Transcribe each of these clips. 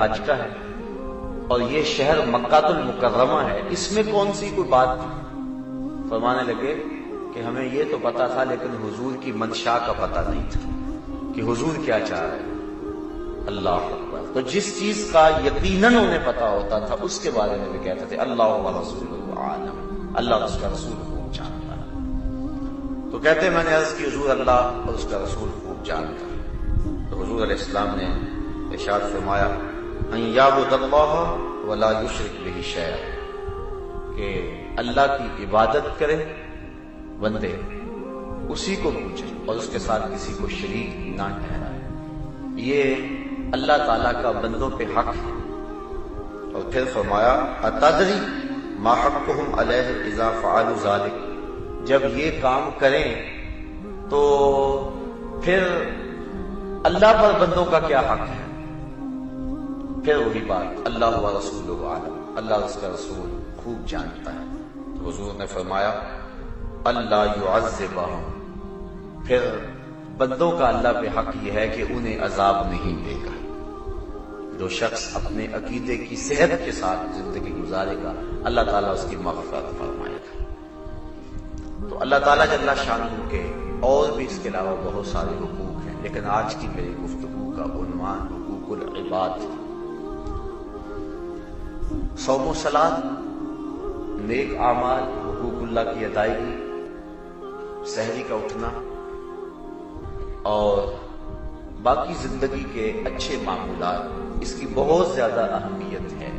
حج کا ہے اور یہ شہر مکہ المکرمہ ہے، اس میں کون سی کوئی بات تھی؟ فرمانے لگے کہ ہمیں یہ تو پتا تھا لیکن حضور کی منشا کا پتہ نہیں تھا کہ حضور کیا چاہ رہے ہیں۔ اللہ اکبر۔ تو جس چیز کا یقیناً انہیں پتا ہوتا تھا اس کے بارے میں بھی کہتے تھے اللہ و رسولہ عالم، اللہ اور اس کا رسول خوب جانتا ہے۔ تو کہتے ہیں میں نے عرض کی حضور اللہ اور اس کا رسول خوب جانتا ہے۔ تو حضور علیہ السلام نے ارشاد فرمایا ان یعبد اللہ ولا یشرک بہ شیئا، کہ اللہ کی عبادت کرے بندے، اسی کو پوچھے اور اس کے ساتھ کسی کو شریک نہ ٹھہرائے، یہ اللہ تعالیٰ کا بندوں پہ حق ہے۔ اور پھر فرمایا اتدری ما حقهم علیہ اذا فعلوا ذلک، جب یہ کام کریں تو پھر اللہ پر بندوں کا کیا حق ہے؟ پھر وہی بات اللہ و رسولہ عالم، اللہ اس کا رسول خوب جانتا ہے۔ تو حضور نے فرمایا اللہ یعذبہم، پھر بندوں کا اللہ پہ حق یہ ہے کہ انہیں عذاب نہیں دے گا۔ جو شخص اپنے عقیدے کی صحت کے ساتھ زندگی گزارے گا اللہ تعالیٰ اس کی مغفرت فرمائے گا۔ تو اللہ تعالیٰ جل شانہ کے اور بھی اس کے علاوہ بہت سارے حقوق ہیں، لیکن آج کی میری گفتگو کا عنوان حقوق العباد، صوم و صلاۃ، نیک اعمال، حقوق اللہ کی ادائیگی، سحری کا اٹھنا اور باقی زندگی کے اچھے معمولات، اس کی بہت زیادہ اہمیت ہے۔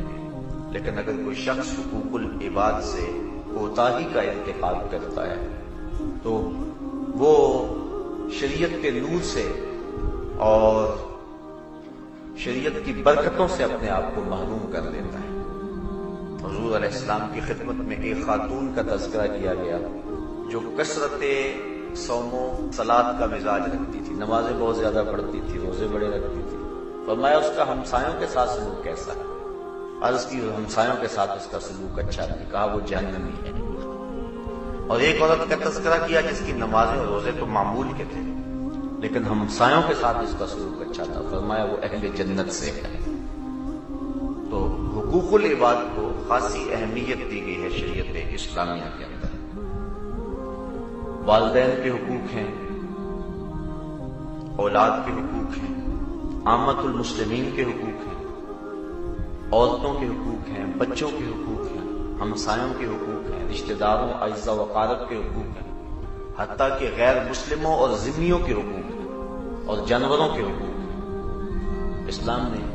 لیکن اگر کوئی شخص حقوق العباد سے کوتاہی کا ارتکاب کرتا ہے تو وہ شریعت کے نور سے اور شریعت کی برکتوں سے اپنے آپ کو محروم کر لیتا ہے۔ حضور علیہ السلام کی خدمت میں ایک خاتون کا تذکرہ کیا گیا جو کثرت صوم و صلاۃ کا مزاج رکھتی تھی، نمازیں بہت زیادہ پڑھتی تھی، روزے بڑے رکھتی تھی۔ فرمایا اس کا ہمسایوں کے ساتھ سلوک کیسا ہے؟ عرض کی ہمسایوں کے ساتھ اس کا سلوک اچھا نہیں، کہا وہ جہنمی ہے۔ اور ایک عورت کا تذکرہ کیا جس کی نمازیں اور روزے تو معمول کے تھے لیکن ہمسایوں کے ساتھ اس کا سلوک اچھا تھا، فرمایا وہ اہل جنت سے ہے۔ تو حقوق العباد کو خاصی اہمیت دی گئی ہے شریعت اسلامیہ کے اندر۔ والدین کے حقوق ہیں، اولاد کے حقوق ہیں، عامت المسلمین کے حقوق ہیں، عورتوں کے حقوق ہیں، بچوں کے حقوق ہیں، ہمسایوں کے حقوق ہیں، رشتہ داروں، اعزاء و اقارب کے حقوق ہیں، حتیٰ کہ غیر مسلموں اور ذمیوں کے حقوق ہیں اور جانوروں کے حقوق ہیں۔ اسلام نے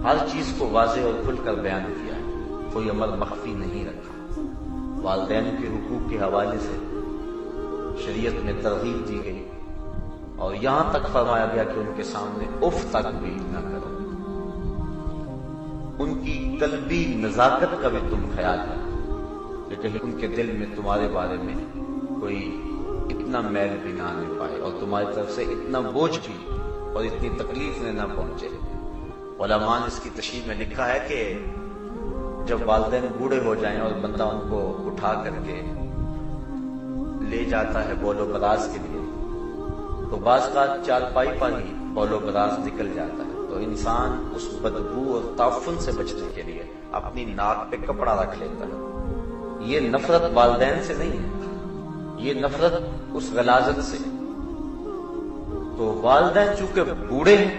ہر چیز کو واضح اور کھل کر بیان کیا ہے، کوئی عمل مخفی نہیں رکھا۔ والدین کے حقوق کے حوالے سے شریعت میں ترغیب دی گئی اور یہاں تک فرمایا گیا کہ ان کے سامنے اف تک بھی نہ کرو، ان کی قلبی نزاکت کا بھی تم خیال رکھو کہ کہیں ان کے دل میں تمہارے بارے میں کوئی اتنا میل بھی نہ آنے پائے اور تمہاری طرف سے اتنا بوجھ بھی اور اتنی تکلیف نہ پہنچے۔ علماء نے اس کی تشریح میں لکھا ہے کہ جب والدین بوڑھے ہو جائیں اور بندہ ان کو اٹھا کر کے لے جاتا ہے بول و براز کے لیے تو بعض کا چارپائی پر ہی بول و براز نکل جاتا ہے، تو انسان اس بدبو اور تعفن سے بچنے کے لیے اپنی ناک پہ کپڑا رکھ لیتا ہے۔ یہ نفرت والدین سے نہیں ہے، یہ نفرت اس غلاظت سے۔ تو والدین چونکہ بوڑھے ہیں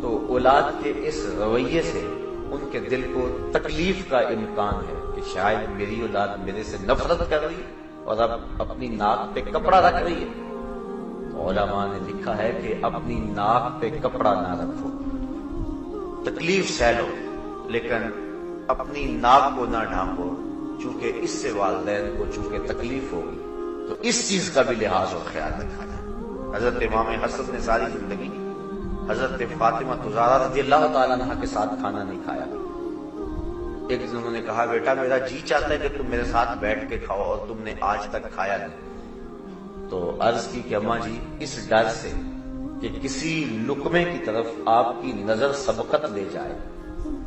تو اولاد کے اس رویے سے ان کے دل کو تکلیف کا امکان ہے کہ شاید میری اولاد میرے سے نفرت کر رہی ہے اور اب اپنی ناک پہ کپڑا رکھ رہی ہے۔ تو علماء نے لکھا ہے کہ اپنی ناک پہ کپڑا نہ رکھو، تکلیف سہ لو لیکن اپنی ناک کو نہ ڈھانپو، چونکہ اس سے والدین کو چونکہ تکلیف ہوگی تو اس چیز کا بھی لحاظ اور خیال رکھا جائے۔ حضرت امام حسن نے ساری زندگی حضرت فاطمہ زہرا رضی اللہ تعالیٰ عنہا کے ساتھ کھانا نہیں کھایا۔ ایک دن انہوں نے کہا بیٹا میرا جی چاہتا ہے کہ تم میرے ساتھ بیٹھ کے کھاؤ اور تم نے آج تک کھایا نہیں۔ تو عرض کی کہ اماں جی اس ڈر سے کہ کسی لقمے کی طرف آپ کی نظر سبقت لے جائے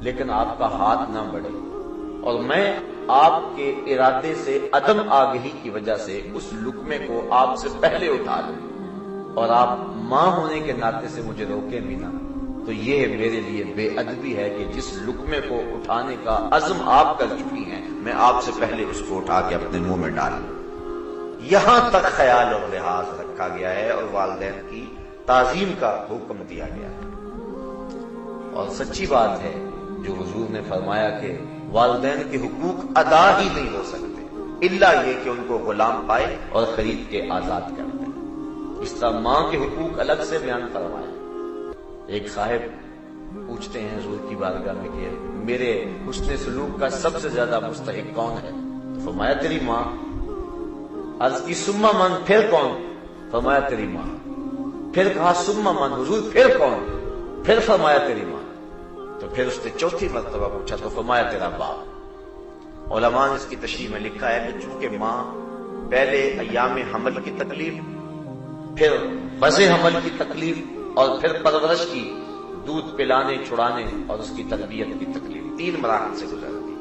لیکن آپ کا ہاتھ نہ بڑھے اور میں آپ کے ارادے سے عدم آگہی کی وجہ سے اس لقمے کو آپ سے پہلے اٹھا لوں اور آپ ماں ہونے کے ناطے سے مجھے روکے بھی نہ، تو تو یہ میرے لیے بے ادبی ہے کہ جس لقمے کو اٹھانے کا عزم آپ کر چکی ہیں میں آپ سے پہلے اس کو اٹھا کے اپنے منہ میں ڈال لوں۔ یہاں تک خیال اور لحاظ رکھا گیا ہے اور والدین کی تعظیم کا حکم دیا گیا ہے۔ اور سچی بات ہے جو حضور نے فرمایا کہ والدین کے حقوق ادا ہی نہیں ہو سکتے الا یہ کہ ان کو غلام پائے اور خرید کے آزاد کر دیں۔ اس طرح ماں کے حقوق الگ سے بیان فرمائے۔ ایک صاحب پوچھتے ہیں حضور کی بارگاہ میں کہ میرے حسن سلوک کا سب سے زیادہ مستحق کون ہے؟ تو فرمایا تیری ماں۔ عرض کی ثم من، پھر کون؟ فرمایا تیری ماں۔ پھر کہا ثم من حضور پھر کون؟ پھر فرمایا تیری ماں۔ تو پھر اس نے چوتھی مرتبہ پوچھا تو فرمایا تیرا باپ۔ علماء نے اس کی تشریح میں لکھا ہے کہ چونکہ ماں پہلے ایام حمل کی تکلیف، پھر وضع حمل کی تکلیف اور پھر پرورش کی، دودھ پلانے چھڑانے اور اس کی تربیت کی تکلیف، 3 مراحل سے گزرتی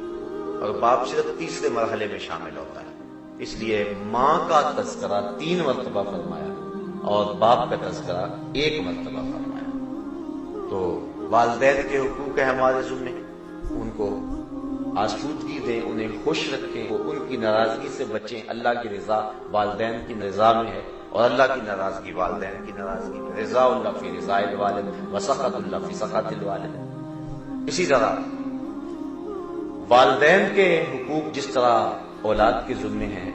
اور باپ صرف تیسرے مرحلے میں شامل ہوتا ہے۔ اس لیے ماں کا تذکرہ 3 مرتبہ فرمایا اور باپ کا تذکرہ 1 مرتبہ فرمایا۔ تو والدین کے حقوق ہیں ہمارے ذمہ، ان کو آسودگی دیں، انہیں خوش رکھیں، وہ ان کی ناراضگی سے بچیں۔ اللہ کی رضا والدین کی رضا میں ہے اور اللہ کی ناراضگی والدین کی ناراضگی میں۔ رضا اللہ فی رضا الوالد وسخط اللہ فی سخط الوالد۔ اسی طرح والدین کے حقوق جس طرح اولاد کے ذمے ہیں،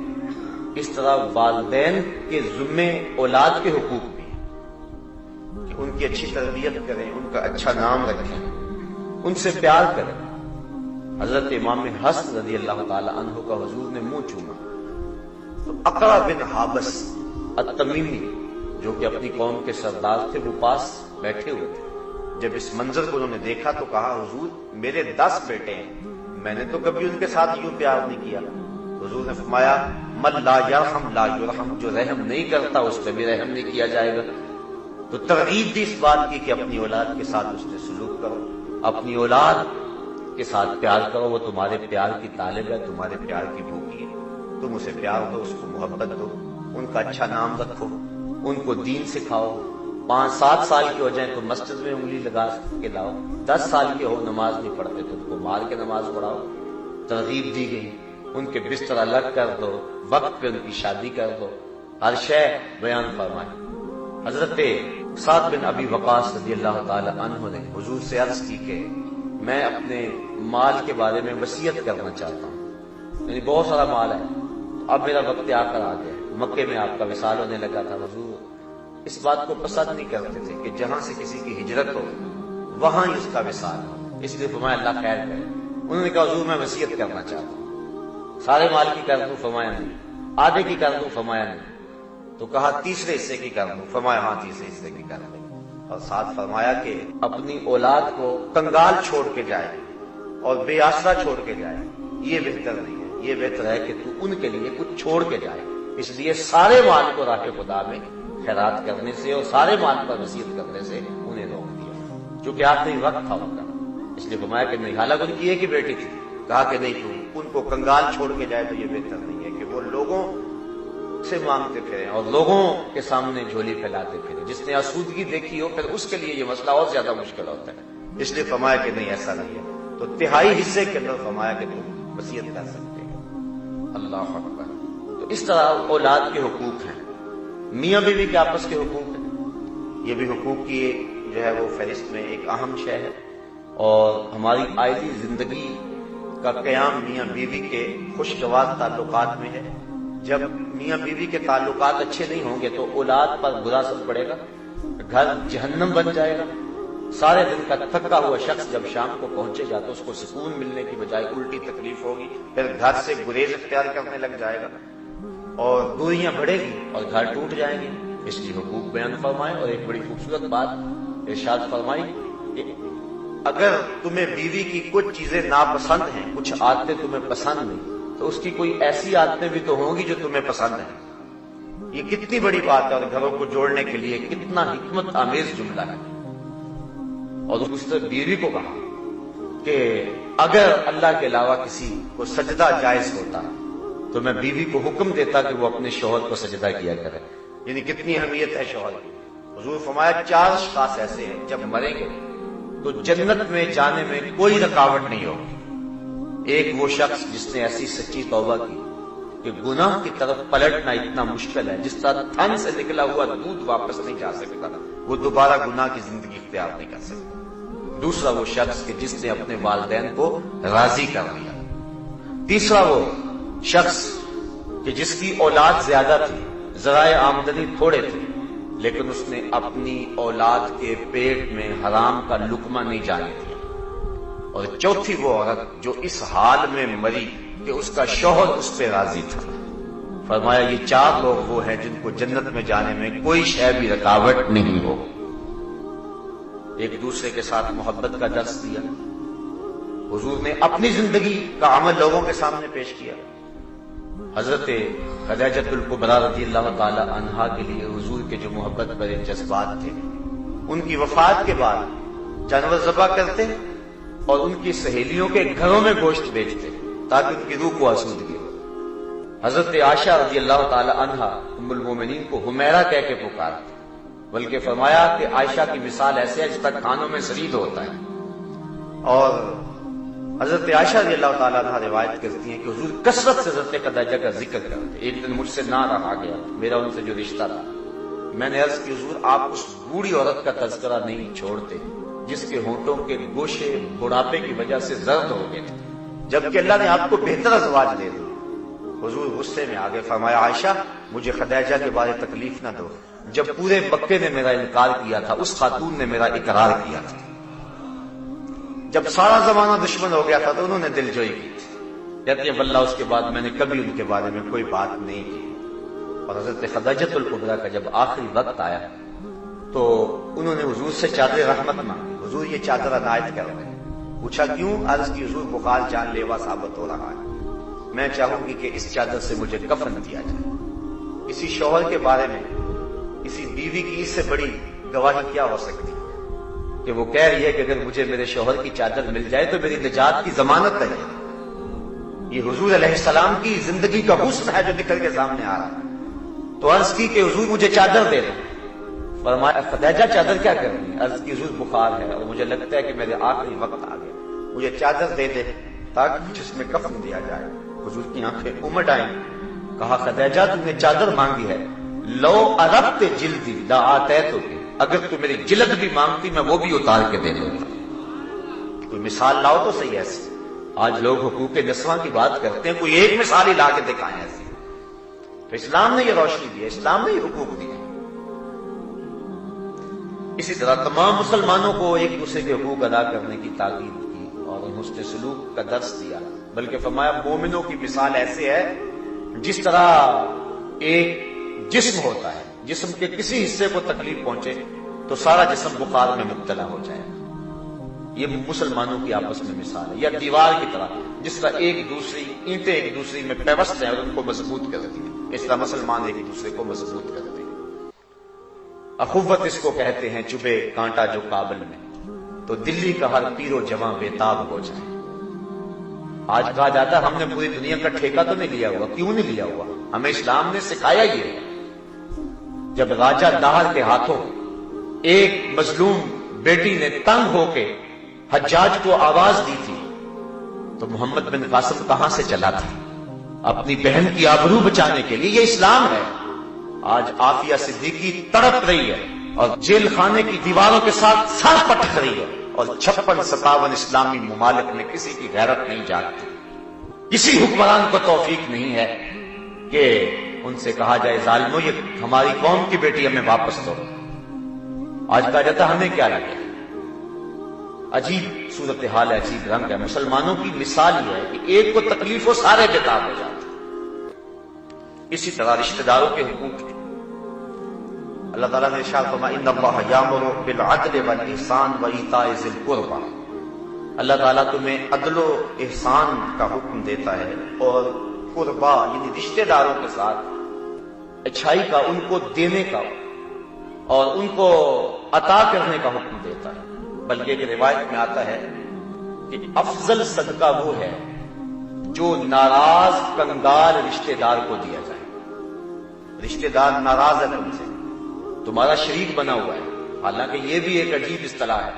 اس طرح والدین کے ذمے اولاد کے حقوق بھی ہیں کہ ان کی اچھی تربیت کریں، ان کا اچھا نام رکھیں، ان سے پیار کریں۔ حضرت امام حسن رضی اللہ تعالی عنہ کا حضور نے منہ چوما تو اقرا بن حابس التمیمی جو کہ اپنی قوم کے سردار تھے وہ پاس بیٹھے ہوئے تھے۔ جب اس منظر کو انہوں نے دیکھا تو کہا حضور میرے 10 بیٹے ہیں، میں نے تو کبھی ان کے ساتھ یوں پیار نہیں کیا۔ حضور نے فرمایا من لا یرحم لا یرحم، جو رحم نہیں کرتا اس پہ بھی رحم نہیں کیا جائے گا۔ تو ترغیب دی اس بات کی کہ اپنی اولاد کے ساتھ اس نے سلوک کرو، اپنی اولاد کے ساتھ پیار کرو، وہ تمہارے پیار کی طالب ہے، تمہارے پیار کی بھوکی ہے، تم اسے پیار دو، اس کو محبت دو، ان کا اچھا نام رکھو، ان کو دین سکھاؤ۔ 5-7 سال کے ہو جائیں تو مسجد میں انگلی لگا کے لاؤ، 10 سال کے ہو نماز نہیں پڑھتے تو ان کو مار کے نماز پڑھاؤ۔ ترغیب دی گئی، ان کے بستر الگ کر دو، وقت پہ ان کی شادی کر دو، ہر شے بیان فرمائے۔ حضرت سعد بن ابی وقاص رضی اللہ تعالی عنہ نے حضور سے عرض کی کہ میں اپنے مال کے بارے میں وصیت کرنا چاہتا ہوں، یعنی بہت سارا مال ہے، اب میرا وقت آ کر آ گیا۔ مکے میں آپ کا وصال ہونے لگا تھا، حضور اس بات کو پسند نہیں کرتے تھے کہ جہاں سے کسی کی ہجرت ہو وہاں ہی اس کا وصال ہو، اس لیے فرمایا اللہ خیر کرے۔ انہوں نے کہا حضور میں وصیت کرنا چاہتا ہوں، سارے مال کی کر دوں؟ فرمایا نہیں۔ آدھے کی کر دوں؟ فرمایا نہیں۔ تو کہا تیسرے حصے کی کر دوں؟ فرمایا ہاں تیسرے حصے کی کر دیں۔ اور ساتھ فرمایا کہ اپنی اولاد کو کنگال چھوڑ کے جائے اور بے آسرا چھوڑ کے جائے، یہ بہتر نہیں ہے، یہ بہتر ہے کہ تو ان کے لیے کچھ چھوڑ کے جائے۔ اس لیے سارے مال کو راہ خدا میں خیرات کرنے سے اور سارے مال پر وصیت کرنے سے انہیں روک دیا، چونکہ آخری وقت تھا ان کا۔ اس لیے فرمایا کہ نہیں، حالانکہ ان کی ایک ہی بیٹی تھی، کہا کہ نہیں تو ان کو کنگال چھوڑ کے جائے تو یہ بہتر نہیں ہے کہ وہ لوگوں سے مانگتے پھریں اور لوگوں کے سامنے جھولی پھیلاتے پھریں۔ جس نے آسودگی دیکھی ہو پھر اس کے لیے یہ مسئلہ اور زیادہ مشکل ہوتا ہے، اس لیے فرمایا کہ نہیں ایسا نہیں ہے۔ تو 1/3 حصے کے اندر فرمایا کہ تم وصیت کر سکتے ہیں۔ اللہ اکبر۔ تو اس طرح اولاد کے حقوق ہیں، میاں بیوی کے آپس کے حقوق ہیں، یہ بھی حقوق کی جو ہے وہ فہرست میں ایک اہم شے ہے۔ اور ہماری آئلی زندگی کا قیام میاں بیوی کے خوشگوار تعلقات میں ہے۔ جب میاں بیوی کے تعلقات اچھے نہیں ہوں گے تو اولاد پر برا اثر پڑے گا، گھر جہنم بن جائے گا۔ سارے دن کا تھکا ہوا شخص جب شام کو پہنچے گا تو اس کو سکون ملنے کی بجائے الٹی تکلیف ہوگی، پھر گھر سے گریز اختیار کرنے لگ جائے گا اور دوریاں بڑھے گی اور گھر ٹوٹ جائیں گے۔ اس لیے حقوق بیان فرمائے۔ اور ایک بڑی خوبصورت بات ارشاد فرمائی کہ اگر تمہیں بیوی کی کچھ چیزیں ناپسند ہیں، کچھ عادتیں تمہیں پسند نہیں، تو اس کی کوئی ایسی عادتیں بھی تو ہوں گی جو تمہیں پسند ہیں۔ یہ کتنی بڑی بات ہے اور گھروں کو جوڑنے کے لیے کتنا حکمت آمیز جملہ ہے۔ اور اس طرح بیوی کو کہا کہ اگر اللہ کے علاوہ کسی کو سجدہ جائز ہوتا تو میں بیوی کو حکم دیتا کہ وہ اپنے شوہر کو سجدہ کیا کرے۔ یعنی کتنی اہمیت ہے شوہر کی۔ حضور فرمایا 4 اشخاص ایسے ہیں جب مریں گے تو جنت میں جانے میں کوئی رکاوٹ نہیں ہوگی۔ ایک وہ شخص جس نے ایسی سچی توبہ کی کہ گناہ کی طرف پلٹنا اتنا مشکل ہے، جس طرح تھن سے نکلا ہوا دودھ واپس نہیں جا سکتا، وہ دوبارہ گناہ کی زندگی اختیار نہیں کر سکتا۔ دوسرا وہ شخص کہ جس نے اپنے والدین کو راضی کر لیا۔ تیسرا وہ شخص کہ جس کی اولاد زیادہ تھی، ذرائع آمدنی تھوڑے تھے، لیکن اس نے اپنی اولاد کے پیٹ میں حرام کا لقمہ نہیں جانے دیا۔ اور چوتھی وہ عورت جو اس حال میں مری کہ اس کا شوہر اس پہ راضی تھا۔ فرمایا یہ چار لوگ وہ ہیں جن کو جنت میں جانے میں کوئی شے بھی رکاوٹ نہیں ہو۔ ایک دوسرے کے ساتھ محبت کا درس دیا، حضور نے اپنی زندگی کا عمل لوگوں کے سامنے پیش کیا۔ حضرت خدیجہ الکبریٰ رضی اللہ تعالی عنہا کے لیے حضور کے جو محبت بھرے جذبات تھے، ان کی وفات کے بعد جانور ذبح کرتے اور ان کی سہیلیوں کے گھروں میں گوشت بیچتے تاکہ ان کی روح کو آسودگی ہو۔ حضرت عائشہ رضی اللہ تعالی عنہا ام المومنین کو حمیرہ کہہ کے پکارتے، بلکہ فرمایا کہ عائشہ کی مثال ایسے ہے جس طرح کھانوں میں سرید ہوتا ہے۔ اور حضرت عائشہ رضی اللہ تعالیٰ عنہ روایت کرتی ہیں کہ حضور کثرت سے حضرت خدیجہ کا ذکر کرتے۔ ایک دن مجھ سے نہ رہا گیا، میرا ان سے جو رشتہ تھا، میں نے عرض کی حضور آپ اس بوڑھی عورت کا تذکرہ نہیں چھوڑتے جس کے ہونٹوں کے گوشے بڑھاپے کی وجہ سے زرد ہو گئے تھے، جبکہ اللہ نے آپ کو بہتر ازواج دے دی۔ حضور غصے میں آگے فرمایا عائشہ مجھے خدیجہ کے بارے تکلیف نہ دو، جب پورے مکے نے میرا انکار کیا تھا اس خاتون نے میرا اقرار کیا تھا، جب سارا زمانہ دشمن ہو گیا تھا تو انہوں نے دل جوئی کی تھی۔ کہتے ہیں واللہ اس کے بعد میں نے کبھی ان کے بارے میں کوئی بات نہیں کی۔ اور حضرت خدیجہ الکبریٰ کا جب آخری وقت آیا تو انہوں نے حضور سے چادر رحمت مانگی، حضور یہ چادر عنایت کر رہے ہیں۔ پوچھا کیوں؟ عرض کی حضور بخار جان لیوا ثابت ہو رہا ہے، میں چاہوں گی کہ اس چادر سے مجھے کفن دیا جائے۔ کسی شوہر کے بارے میں کسی بیوی کی اس سے بڑی گواہی کیا ہو سکتی کہ وہ کہہ رہی ہے کہ اگر مجھے میرے شوہر کی چادر مل جائے تو میری نجات کی ضمانت ہے۔ یہ حضور علیہ السلام کی زندگی کا حسن ہے جو نکل کے سامنے آ رہا ہے۔ تو عرض کی کہ حضور مجھے چادر دے دو۔ فرمایا خدیجہ چادر کیا کرنی ہے؟ عرض کی حضور بخار ہے اور مجھے لگتا ہے کہ میرے آخری وقت آ گیا، مجھے چادر دے دے تاکہ جس میں کفن دیا جائے۔ حضور کی آنکھیں امٹ آئیں، کہا خدیجہ تم نے چادر مانگی ہے، لو عربت جلدی لا آتیتک، اگر تو میری جلد بھی مانگتی میں وہ بھی اتار کے دے دوں گا۔ کوئی مثال لاؤ تو صحیح ایسی۔ آج لوگ حقوق نسواں کی بات کرتے ہیں، کوئی ایک مثال ہی لا کے دکھائیں ایسی۔ تو اسلام نے یہ روشنی دی ہے، اسلام نے یہ حقوق دیے۔ اسی طرح تمام مسلمانوں کو ایک دوسرے کے حقوق ادا کرنے کی تاکید کی اور حسن سلوک کا درس دیا، بلکہ فرمایا مومنوں کی مثال ایسے ہے جس طرح ایک جسم ہوتا ہے، جسم کے کسی حصے کو تکلیف پہنچے تو سارا جسم بخار میں مبتلا ہو جائے۔ یہ مسلمانوں کی آپس میں مثال ہے، یا دیوار کی طرح جس طرح ایک دوسری اینٹیں ایک دوسری میں پیوست ہیں اور ان کو مضبوط کرتی ہیں، اس طرح مسلمان ایک دوسرے کو مضبوط کرتے ہیں۔ اخوت اس کو کہتے ہیں، چبھے کانٹا جو کابل میں تو دلی کا ہر پیر و جواں بےتاب ہو جائے۔ آج کہا جاتا ہے ہم نے پوری دنیا کا ٹھیکہ تو نہیں لیا ہوا، کیوں نہیں لیا ہوا؟ ہمیں اسلام نے سکھایا یہ ہے۔ جب راجہ داہر کے ہاتھوں ایک مظلوم بیٹی نے تنگ ہو کے حجاج کو آواز دی تھی تو محمد بن قاسم کہاں سے چلا تھا؟ اپنی بہن کی آبرو بچانے کے لیے۔ یہ اسلام ہے۔ آج عافیہ صدیقی تڑپ رہی ہے اور جیل خانے کی دیواروں کے ساتھ سر پٹک رہی ہے، اور 56-57 اسلامی ممالک میں کسی کی غیرت نہیں جاگتی۔ کسی حکمران کو توفیق نہیں ہے کہ ان سے کہا جائے ظالمو یہ ہماری قوم کی بیٹی ہمیں واپس دو۔ آج کہا جاتا ہمیں کیا لگے؟ عجیب صورتحال ہے، عجیب رنگ ہے۔ مسلمانوں کی مثال یہ ہے کہ ایک کو تکلیف ہو سارے بےتاب ہو جاتے۔ اسی طرح رشتہ داروں کے حقوق، اللہ تعالیٰ نے ارشاد فرمایا ان اللہ یامر بالعدل والاحسان وایتاء ذی القربى، اللہ تعالیٰ تمہیں عدل و احسان کا حکم دیتا ہے اور قربا یعنی رشتہ داروں کے ساتھ اچھائی کا، ان کو دینے کا اور ان کو عطا کرنے کا حکم دیتا ہے۔ بلکہ ایک روایت میں آتا ہے کہ افضل صدقہ وہ ہے جو ناراض کنگال رشتہ دار کو دیا جائے۔ رشتہ دار ناراض ہے تم سے، تمہارا شریک بنا ہوا ہے، حالانکہ یہ بھی ایک عجیب اصطلاح ہے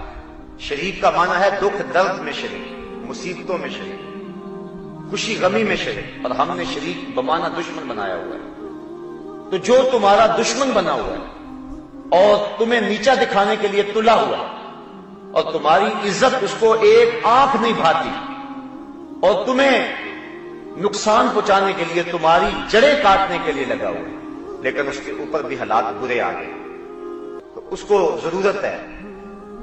شریک کا معنی ہے دکھ درد میں شریک، مصیبتوں میں شریک، خوشی غمی میں شریک، اور ہم نے شریک بمانا دشمن بنایا ہوا ہے۔ تو جو تمہارا دشمن بنا ہوا ہے اور تمہیں نیچا دکھانے کے لیے تلا ہوا ہے اور تمہاری عزت اس کو ایک آنکھ نہیں بھاتی اور تمہیں نقصان پہنچانے کے لیے تمہاری جڑیں کاٹنے کے لیے لگا ہوا ہے، لیکن اس کے اوپر بھی حالات برے آ گئے، تو اس کو ضرورت ہے،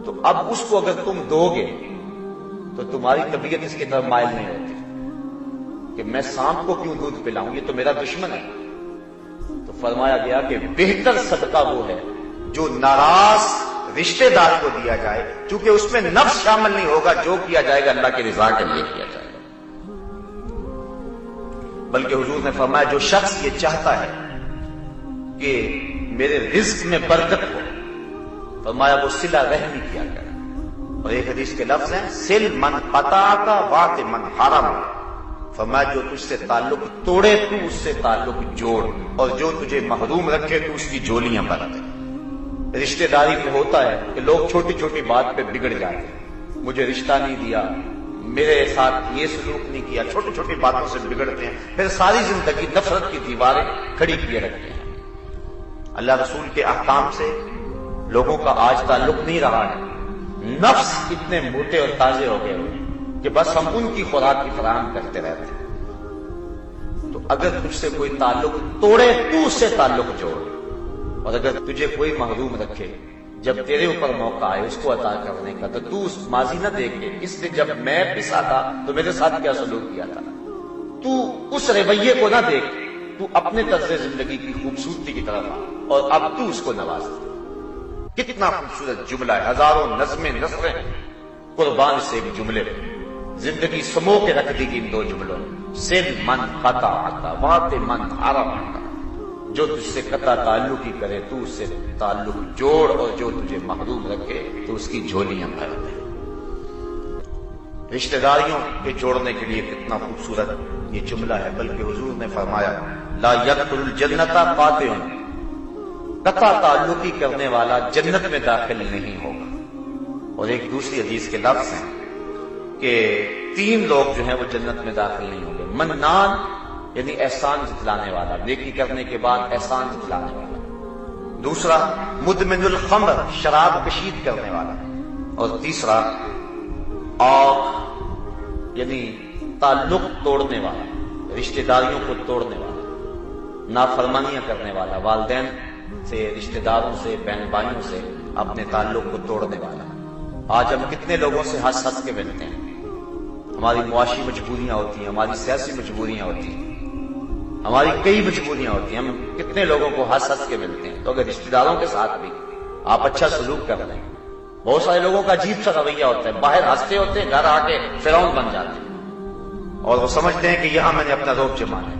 تو اب اس کو اگر تم دو گے تو تمہاری طبیعت اس کی طرف مائل نہیں ہوتی کہ میں سانپ کو کیوں دودھ پلاؤں، یہ تو میرا دشمن ہے۔ تو فرمایا گیا کہ بہتر صدقہ وہ ہے جو ناراض رشتہ دار کو دیا جائے، کیونکہ اس میں نفس شامل نہیں ہوگا، جو کیا جائے گا اللہ کی رضا کے لیے کیا جائے گا۔ بلکہ حضور نے فرمایا جو شخص یہ چاہتا ہے کہ میرے رزق میں برکت ہو، فرمایا وہ صلہ رحمی کیا کرے، اور ایک حدیث کے لفظ ہیں سل من قطعک وات من حرم، فرمایا جو تجھ سے تعلق توڑے تو اس سے تعلق جوڑ، اور جو تجھے محروم رکھے تو اس کی جولیاں بنا دے۔ رشتہ داری میں ہوتا ہے کہ لوگ چھوٹی چھوٹی بات پہ بگڑ جاتے ہیں، مجھے رشتہ نہیں دیا، میرے ساتھ یہ سلوک نہیں کیا، چھوٹی چھوٹی باتوں سے بگڑتے ہیں، پھر ساری زندگی نفرت کی دیواریں کھڑی کیے رکھتے ہیں۔ اللہ رسول کے احکام سے لوگوں کا آج تعلق نہیں رہا ہے، نفس اتنے موٹے اور تازے ہو گئے کہ بس ہم ان کی خوراک کی فراہم کرتے رہتے ہیں۔ تو اگر تجھ سے کوئی تعلق توڑے تو اس سے تعلق جوڑ، اور اگر تجھے کوئی محروم رکھے جب تیرے اوپر موقع آئے اس کو عطا کرنے کا، تو تو اس ماضی نہ دیکھے اس نے جب میں پسا تھا تو میرے ساتھ کیا سلوک کیا تھا، تو اس رویے کو نہ دیکھ، تو اپنے طرز زندگی کی خوبصورتی کی طرف آ اور اب تو اس کو نواز دے۔ کتنا خوبصورت جملہ ہے، ہزاروں نظمیں نثریں قربان سے ایک جملے میں، زندگی سمو کے رکھ دی گئی ان دو جملوں میں، سل من قطعک وات من حرم، جو تجھ سے قطع تعلق ہی کرے تو اس سے تعلق جوڑ، اور جو تجھے محروم رکھے تو اس کی جھولیاں بھر دے۔ رشتہ داریوں کے جوڑنے کے لیے کتنا خوبصورت یہ جملہ ہے، بلکہ حضور نے فرمایا لا يدخل الجنت قاطع، قطع تعلقی کرنے والا جنت میں داخل نہیں ہوگا۔ اور ایک دوسری حدیث کے لفظ ہیں کہ تین لوگ جو ہیں وہ جنت میں داخل نہیں ہوں گے، منان یعنی احسان جتلانے والا، نیکی کرنے کے بعد احسان جتلانے والا، دوسرا مدمن الخمر شراب کشید کرنے والا، اور تیسرا آق یعنی تعلق توڑنے والا، رشتہ داریوں کو توڑنے والا، نافرمانیاں کرنے والا، والدین سے، رشتہ داروں سے، بہن بھائیوں سے اپنے تعلق کو توڑنے والا۔ آج ہم کتنے لوگوں سے ہنس ہنس کے ملتے ہیں، ہماری معاشی مجبوریاں ہوتی ہیں، ہماری سیاسی مجبوریاں ہوتی ہیں، ہماری کئی مجبوریاں ہوتی ہیں، ہم کتنے لوگوں کو ہنس ہنس کے ملتے ہیں۔ تو اگر رشتہ داروں کے ساتھ بھی آپ اچھا سلوک کر رہے ہیں، بہت سارے لوگوں کا عجیب سا رویہ ہوتا ہے، باہر ہنستے ہوتے ہیں، گھر آ کے فرعون بن جاتے ہیں، اور وہ سمجھتے ہیں کہ یہاں میں نے اپنا روب جمانا ہے۔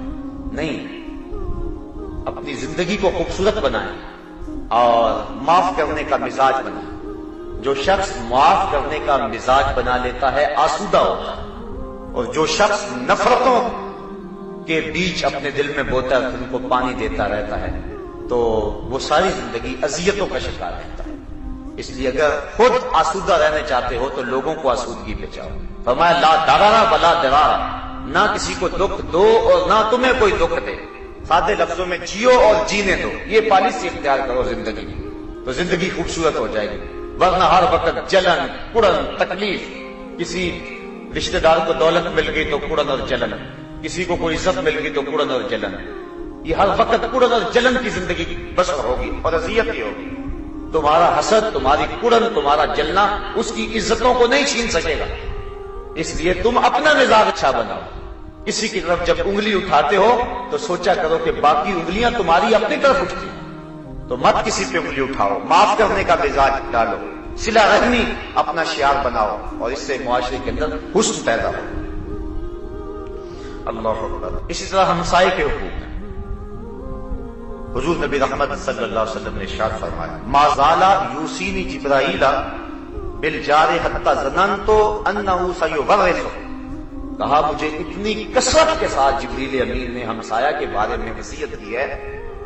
نہیں، اپنی زندگی کو خوبصورت بنائیں اور معاف کرنے کا مزاج بنائیں۔ جو شخص معاف کرنے کا مزاج بنا لیتا ہے آسودہ ہوتا ہے، اور جو شخص نفرتوں کے بیچ اپنے دل میں بوتا ہے، ان کو پانی دیتا رہتا ہے، تو وہ ساری زندگی اذیتوں کا شکار رہتا ہے۔ اس لیے اگر خود آسودہ رہنا چاہتے ہو تو لوگوں کو آسودگی پہ چاہو۔ فرمایا لا ضرر ولا ضرار، نہ کسی کو دکھ دو اور نہ تمہیں کوئی دکھ دے، سادے لفظوں میں جیو اور جینے دو، یہ پالیسی اختیار کرو زندگی میں، تو زندگی خوبصورت ہو جائے گی۔ ورنہ ہر وقت جلن، کڑن، تکلیف، کسی رشتہ دار کو دولت مل گئی تو کڑن اور جلن، کسی کو کوئی عزت مل گئی تو کڑن اور جلن، یہ ہر وقت کڑن اور جلن کی زندگی بسر ہوگی اور اذیت ہی ہوگی۔ تمہارا حسد، تمہاری کڑن، تمہارا جلنا اس کی عزتوں کو نہیں چھین سکے گا۔ اس لیے تم اپنا مزاج اچھا بناؤ، کسی کی طرف جب انگلی اٹھاتے ہو تو سوچا کرو کہ باقی انگلیاں تمہاری اپنی طرف اٹھتی ہیں، تو مت کسی پہ انگلی اٹھاؤ، معاف کرنے کا مزاج ڈالو، صلہ رحمی اپنا شعار بناؤ، اور اس سے معاشرے کے اندر حسن پیدا ہو۔ اللہ اکبر۔ اسی طرح ہمسائے کے حقوق ہیں، حضور نبی رحمت صلی اللہ علیہ وسلم نے ارشاد فرمایا ما زال یوصینی جبرائیل بالجار حتی ظننت انہ سیورث، کہا مجھے اتنی کثرت کے ساتھ جبریل امین نے ہمسایہ کے بارے میں وصیت کی ہے،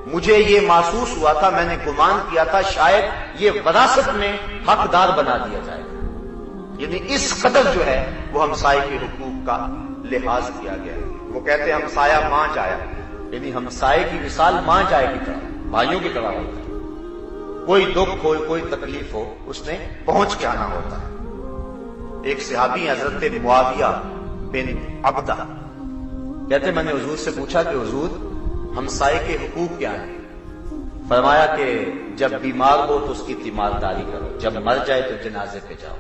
مجھے یہ محسوس ہوا تھا، میں نے گمان کیا تھا شاید یہ وراثت میں حقدار بنا دیا جائے، یعنی اس قدر جو ہے وہ ہمسائے کے حقوق کا لحاظ کیا گیا ہے۔ وہ کہتے ہیں ہمسایہ ماں جایا، یعنی ہمسائے کی مثال ماں جائے کی طرح، بھائیوں کی طرح ہوتا ہے۔ کوئی دکھ ہو، کوئی تکلیف ہو، اس نے پہنچ کے آنا ہوتا ہے۔ ایک صحابی حضرت معاویہ بن عبدہ کہتے میں نے حضور سے پوچھا کہ حضور ہمسائے کے حقوق کیا ہیں؟ فرمایا کہ جب بیمار ہو تو اس کی تیمارداری کرو، جب مر جائے تو جنازے پہ جاؤ،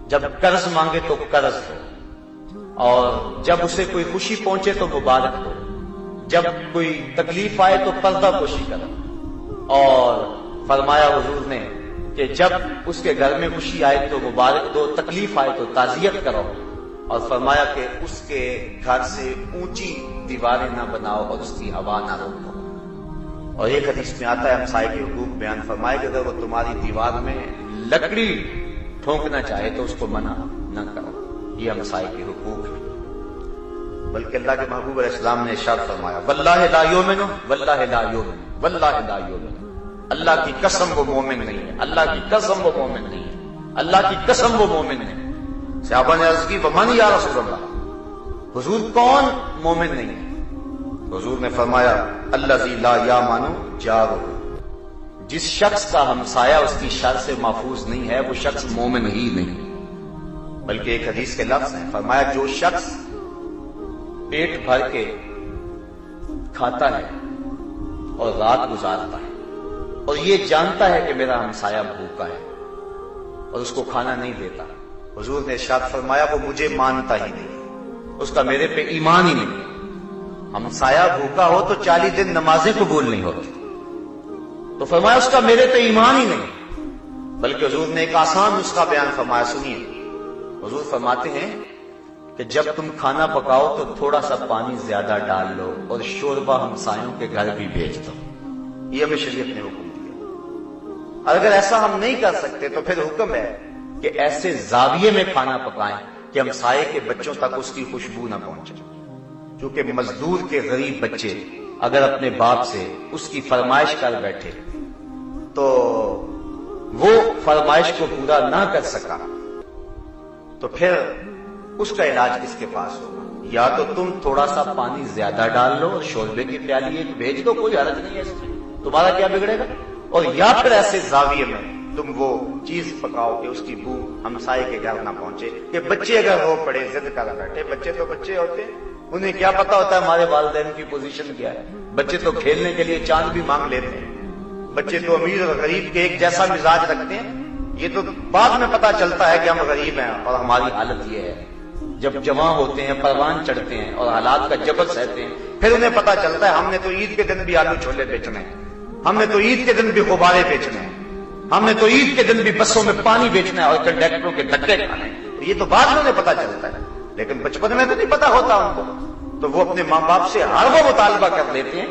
جب قرض مانگے تو قرض دو، اور جب اسے کوئی خوشی پہنچے تو مبارک دو، جب کوئی تکلیف آئے تو پردہ پوشی کرو، اور فرمایا حضور نے کہ جب اس کے گھر میں خوشی آئے تو مبارک دو، تکلیف آئے تو تعزیت کرو، اور فرمایا کہ اس کے گھر سے اونچی دیواریں نہ بناؤ اور اس کی ہوا نہ روکو۔ اور ایک حدیث میں آتا ہے ہمسائے کے حقوق بیان فرمائے کہ اگر وہ تمہاری دیوار میں لکڑی ٹھونکنا چاہے تو اس کو منع نہ کرو۔ یہ ہمسائے کے حقوق ہیں۔ بلکہ اللہ کے محبوب علیہ السلام نے ارشاد فرمایا واللہ لا یؤمن واللہ لا یؤمن واللہ لا یؤمن، اللہ کی قسم وہ مومن نہیں ہے، اللہ کی قسم وہ مومن نہیں ہے، اللہ کی قسم وہ مومن نہیں ہے۔ صحابہ نے عرض کی ومن یا رسول اللہ، حضور کون مومن نہیں ہے؟ حضور نے فرمایا الذی لا یامن جارہ، جس شخص کا ہمسایہ اس کی شر سے محفوظ نہیں ہے وہ شخص مومن ہی نہیں۔ بلکہ ایک حدیث کے لفظ ہیں، فرمایا جو شخص پیٹ بھر کے کھاتا ہے اور رات گزارتا ہے اور یہ جانتا ہے کہ میرا ہمسایہ بھوکا ہے اور اس کو کھانا نہیں دیتا، حضور نے ارشاد فرمایا وہ مجھے مانتا ہی نہیں، اس کا میرے پہ ایمان ہی نہیں۔ ہمسایہ بھوکا ہو تو 40 دن نمازیں قبول نہیں ہوتی، تو فرمایا اس کا میرے پہ ایمان ہی نہیں۔ بلکہ حضور نے ایک آسان نسخہ بیان فرمایا، سنیے۔ حضور فرماتے ہیں کہ جب تم کھانا پکاؤ تو تھوڑا سا پانی زیادہ ڈال لو اور شوربہ ہمسایوں کے گھر بھی بھیج دو۔ یہ ہمیں شریعت نے حکم دیا۔ اگر ایسا ہم نہیں کر سکتے تو پھر حکم ہے کہ ایسے زاویے میں کھانا پکائیں کہ ہمسائے کے بچوں تک اس کی خوشبو نہ پہنچے، کیونکہ مزدور کے غریب بچے اگر اپنے باپ سے اس کی فرمائش کر بیٹھے تو وہ فرمائش کو پورا نہ کر سکا تو پھر اس کا علاج کس کے پاس ہوگا؟ یا تو تم تھوڑا سا پانی زیادہ ڈال لو اور شوربے کی پیالی ایک بھیج دو، کوئی حرج نہیں ہے اس میں، تمہارا کیا بگڑے گا؟ اور یا پھر ایسے زاویے میں تم وہ چیز پکاؤ کہ اس کی بو ہمسائے کے گھر نہ پہنچے، کہ بچے اگر رو پڑے ضد کر بیٹھے، بچے تو بچے ہوتے ہیں، انہیں کیا پتا ہوتا ہے ہمارے والدین کی پوزیشن کیا ہے؟ بچے تو کھیلنے کے لیے چاند بھی مانگ لیتے ہیں، بچے تو امیر اور غریب کے ایک جیسا مزاج رکھتے ہیں، یہ تو بعد میں پتا چلتا ہے کہ ہم غریب ہیں اور ہماری حالت یہ ہے۔ جب جوان ہوتے ہیں، پروان چڑھتے ہیں اور حالات کا جبر سہتے ہیں، پھر انہیں پتا چلتا ہے ہم نے تو عید کے دن بھی آلو چھولے بیچنے ہیں، ہم نے تو عید کے دن بھی غبارے بیچنے ہیں، ہم نے تو عید کے دن بھی بسوں میں پانی بیچنا ہے اور کنڈکٹروں کے دھکے کھانے ہیں۔ یہ تو بعد میں انہیں پتا چلتا ہے، لیکن بچپن میں تو نہیں پتا ہوتا ان کو، تو وہ اپنے ماں باپ سے ہر وہ مطالبہ کر لیتے ہیں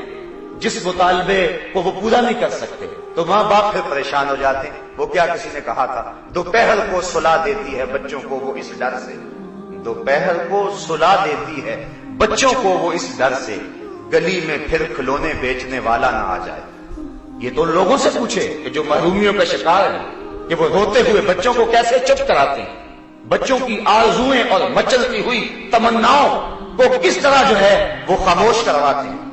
جس مطالبے کو وہ پورا نہیں کر سکتے، تو ماں باپ پھر پریشان ہو جاتے ہیں۔ وہ کیا کسی نے کہا تھا دوپہر کو سلا دیتی ہے بچوں کو وہ اس ڈر سے، دوپہر کو سلا دیتی ہے بچوں کو وہ اس ڈر سے، گلی میں پھر کھلونے بیچنے والا نہ آ جائے۔ یہ تو لوگوں سے پوچھے کہ جو محرومیوں کا شکار ہیں کہ وہ روتے ہوئے بچوں کو کیسے چپ کراتے ہیں، بچوں کی آرزوئیں اور مچلتی ہوئی تمناؤں کو کس طرح جو ہے وہ خاموش کرواتے ہیں۔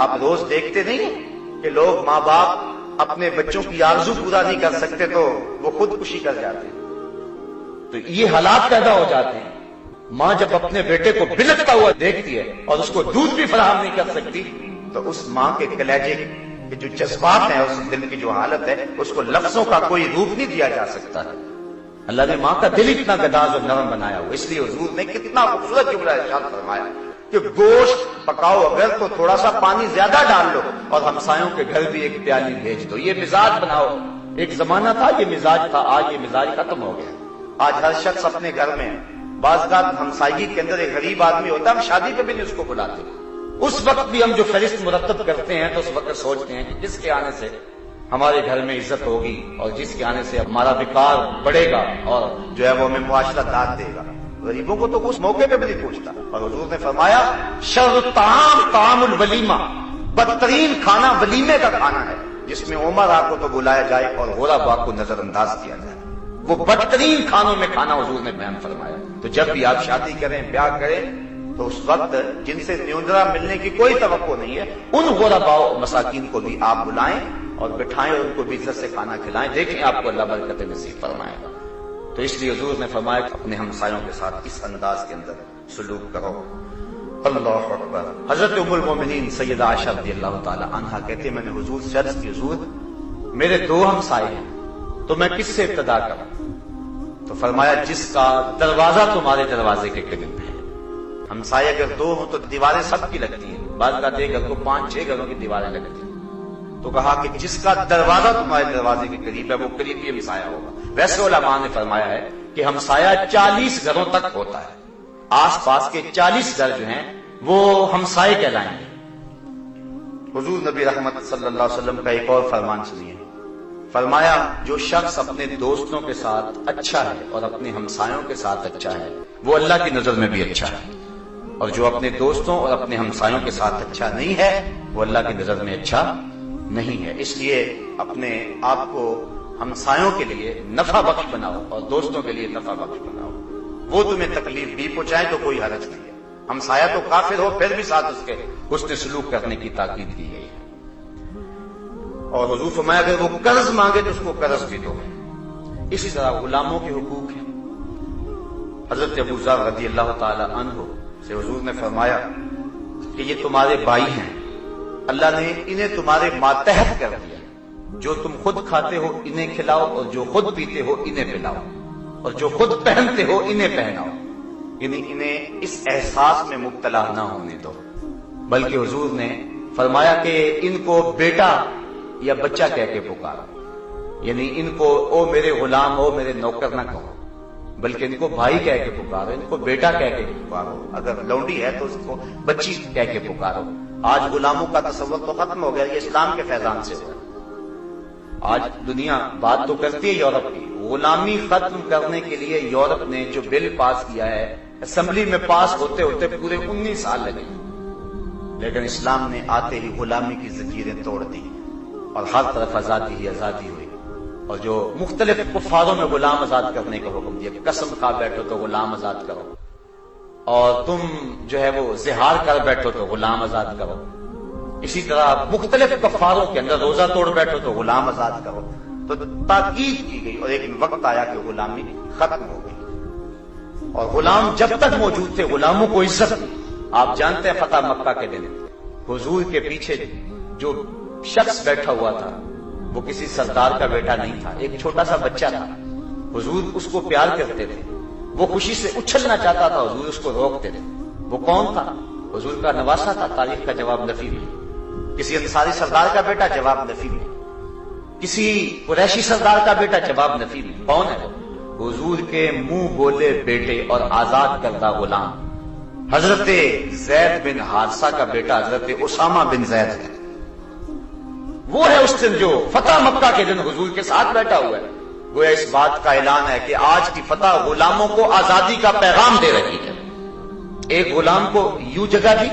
آپ روز دیکھتے نہیں کہ لوگ ماں باپ اپنے بچوں کی آرزو پورا نہیں کر سکتے تو وہ خودکشی کر جاتے ہیں، تو یہ حالات پیدا ہو جاتے ہیں۔ ماں جب اپنے بیٹے کو بلکتا ہوا دیکھتی ہے اور اس کو دودھ بھی فراہم نہیں کر سکتی تو اس ماں کے کلیجے کے جو جذبات ہیں، اس دل کی جو حالت ہے، اس کو لفظوں کا کوئی روپ نہیں دیا جا سکتا ہے۔ اللہ نے ماں کا دل اتنا گداز اور نرم بنایا ہوا، اس لیے حضور نے کتنا خوبصورت جملہ ارشاد فرمایا کہ گوشت پکاؤ اگر تو تھوڑا سا پانی زیادہ ڈال لو اور ہمسایوں کے گھر بھی ایک پیالی بھیج دو، یہ مزاج بناؤ۔ ایک زمانہ تھا یہ مزاج تھا، آج یہ مزاج ختم ہو گیا۔ آج ہر شخص اپنے گھر میں، بعض اوقات ہمسائیگی کے اندر ایک غریب آدمی ہوتا ہے، ہم شادی پہ بھی نہیں اس کو بلاتے، اس وقت بھی ہم جو فہرست مرتب کرتے ہیں تو اس وقت سوچتے ہیں کہ جس کے آنے سے ہمارے گھر میں عزت ہوگی اور جس کے آنے سے ہمارا وقار بڑھے گا اور جو ہے وہ ہمیں معاشرہ داد دے گا۔ غریبوں کو تو اس موقع پہ بھی نہیں پوچھتا، اور حضور نے فرمایا شر الطعام طعام الولیمہ، بدترین کھانا ولیمے کا کھانا ہے جس میں عمرا کو تو بلایا جائے اور غربا کو نظر انداز کیا جائے۔ وہ بدترین کھانوں میں کھانا حضور نے بیان فرمایا. تو جب بھی آپ شادی کریں، بیاہ کریں، تو اس وقت جن سے نیوندرا ملنے کی کوئی توقع نہیں ہے، ان غرباء و مساکین کو بھی آپ بلائیں اور بٹھائیں اور ان کو بھی عزت سے کھانا کھلائیں. دیکھیں آپ کو اللہ برکت نصیب فرمائے گا. تو اس لیے حضور نے فرمایا کہ اپنے ہمسایوں کے ساتھ اس انداز کے اندر سلوک کرو. اللہ اکبر. حضرت ام المومنین سیدہ عائشہ رضی اللہ تعالی عنہا کہتے ہیں میں نے حضور سے عرض کی حضور میرے 2 ہمسائے ہیں تو میں کس سے ابتدا کروں؟ تو فرمایا جس کا دروازہ تمہارے دروازے کے قریب ہے. ہمسائے اگر 2 ہوں تو دیواریں سب کی لگتی ہیں، بعض کا ایک گھر کو 5-6 گھروں کی دیواریں لگتی ہیں. تو کہا کہ جس کا دروازہ تمہارے دروازے کے قریب ہے وہ قریبی ہمسایہ ہوگا. ویسے علماء نے فرمایا ہے کہ ہمسایہ 40 گھروں تک ہوتا ہے. آس پاس کے 40 گھر جو ہیں وہ ہمسائے کہلائیں گے. حضور نبی رحمت صلی اللہ علیہ وسلم کا ایک اور فرمان سنیے. فرمایا جو شخص اپنے دوستوں کے ساتھ اچھا ہے اور اپنے ہمسایوں کے ساتھ اچھا ہے وہ اللہ کی نظر میں بھی اچھا ہے، اور جو اپنے دوستوں اور اپنے ہمسایوں کے ساتھ اچھا نہیں ہے وہ اللہ کی نظر میں اچھا نہیں ہے. اس لیے اپنے آپ کو ہمسایوں کے لیے نفع بخش بناؤ اور دوستوں کے لیے نفع بخش بناؤ. وہ تمہیں تکلیف بھی پہنچائے تو کوئی حرج نہیں ہے. ہمسایہ تو کافر ہو پھر بھی ساتھ اس کے حسن سلوک کرنے کی تاکید کی گئی ہے. اور حضور فرمایا اگر وہ قرض مانگے تو اس کو قرض بھی دو. اسی طرح غلاموں کے حقوق ہیں. حضرت ابو ذر رضی اللہ تعالی عنہ سے حضور نے فرمایا کہ یہ تمہارے بھائی ہیں، اللہ نے انہیں تمہارے ماتحت کر دیا. جو تم خود کھاتے ہو انہیں کھلاؤ اور جو خود پیتے ہو انہیں پلاؤ اور جو خود پہنتے ہو انہیں پہناؤ. یعنی انہیں اس احساس میں مبتلا نہ ہونے دو. بلکہ حضور نے فرمایا کہ ان کو بیٹا یا بچہ کہہ کے پکارو. یعنی ان کو او میرے غلام او میرے نوکر نہ کہو، بلکہ ان کو بھائی کہہ کے پکارو، ان کو بیٹا کہہ کے پکارو. اگر لونڈی ہے تو اس کو بچی کہہ کے پکارو. آج غلاموں کا تصور تو ختم ہو گیا، یہ اسلام کے فیضان سے ہوا. آج دنیا بات تو کرتی ہے یورپ کی. غلامی ختم کرنے کے لیے یورپ نے جو بل پاس کیا ہے اسمبلی میں پاس ہوتے ہوتے پورے 19 سال لگے، لیکن اسلام نے آتے ہی غلامی کی زنجیریں توڑ دی اور ہر طرف آزادی ہی آزادی ہوئی. اور جو مختلف کفاروں میں غلام آزاد کرنے کا حکم دیا، قسم کھا بیٹھو تو غلام آزاد کرو، اور تم جو ہے وہ زہار کر بیٹھو تو غلام آزاد کرو. اسی طرح مختلف کفاروں کے اندر روزہ توڑ بیٹھو تو غلام آزاد کرو. تو تاکید کی گئی اور ایک وقت آیا کہ غلامی ختم ہو گئی. اور غلام جب تک موجود تھے غلاموں کو عزت تھی. آپ جانتے ہیں فتح مکہ کے دن حضور کے پیچھے جو شخص بیٹھا ہوا تھا وہ کسی سردار کا بیٹا نہیں تھا، ایک چھوٹا سا بچہ تھا. حضور اس کو پیار کرتے تھے، وہ خوشی سے اچھلنا چاہتا تھا، حضور اس کو روکتے تھے. وہ کون تھا؟ حضور کا نواسا تھا. تاریخ کا جواب نفی میں. کسی انصاری سردار کا بیٹا؟ جواب نفی میں. کسی قریشی سردار کا بیٹا؟ جواب نفی میں. کون ہے وہ؟ حضور کے منہ بولے بیٹے اور آزاد کردہ غلام حضرت زید بن حارثہ کا بیٹا حضرت اسامہ بن زید ہے. وہ ہے اس دن جو فتح مکہ کے دن حضور کے ساتھ بیٹھا ہوا ہے. گویا اس بات کا اعلان ہے کہ آج کی فتح غلاموں کو آزادی کا پیغام دے رہی ہے. ایک غلام کو یوں جگہ دی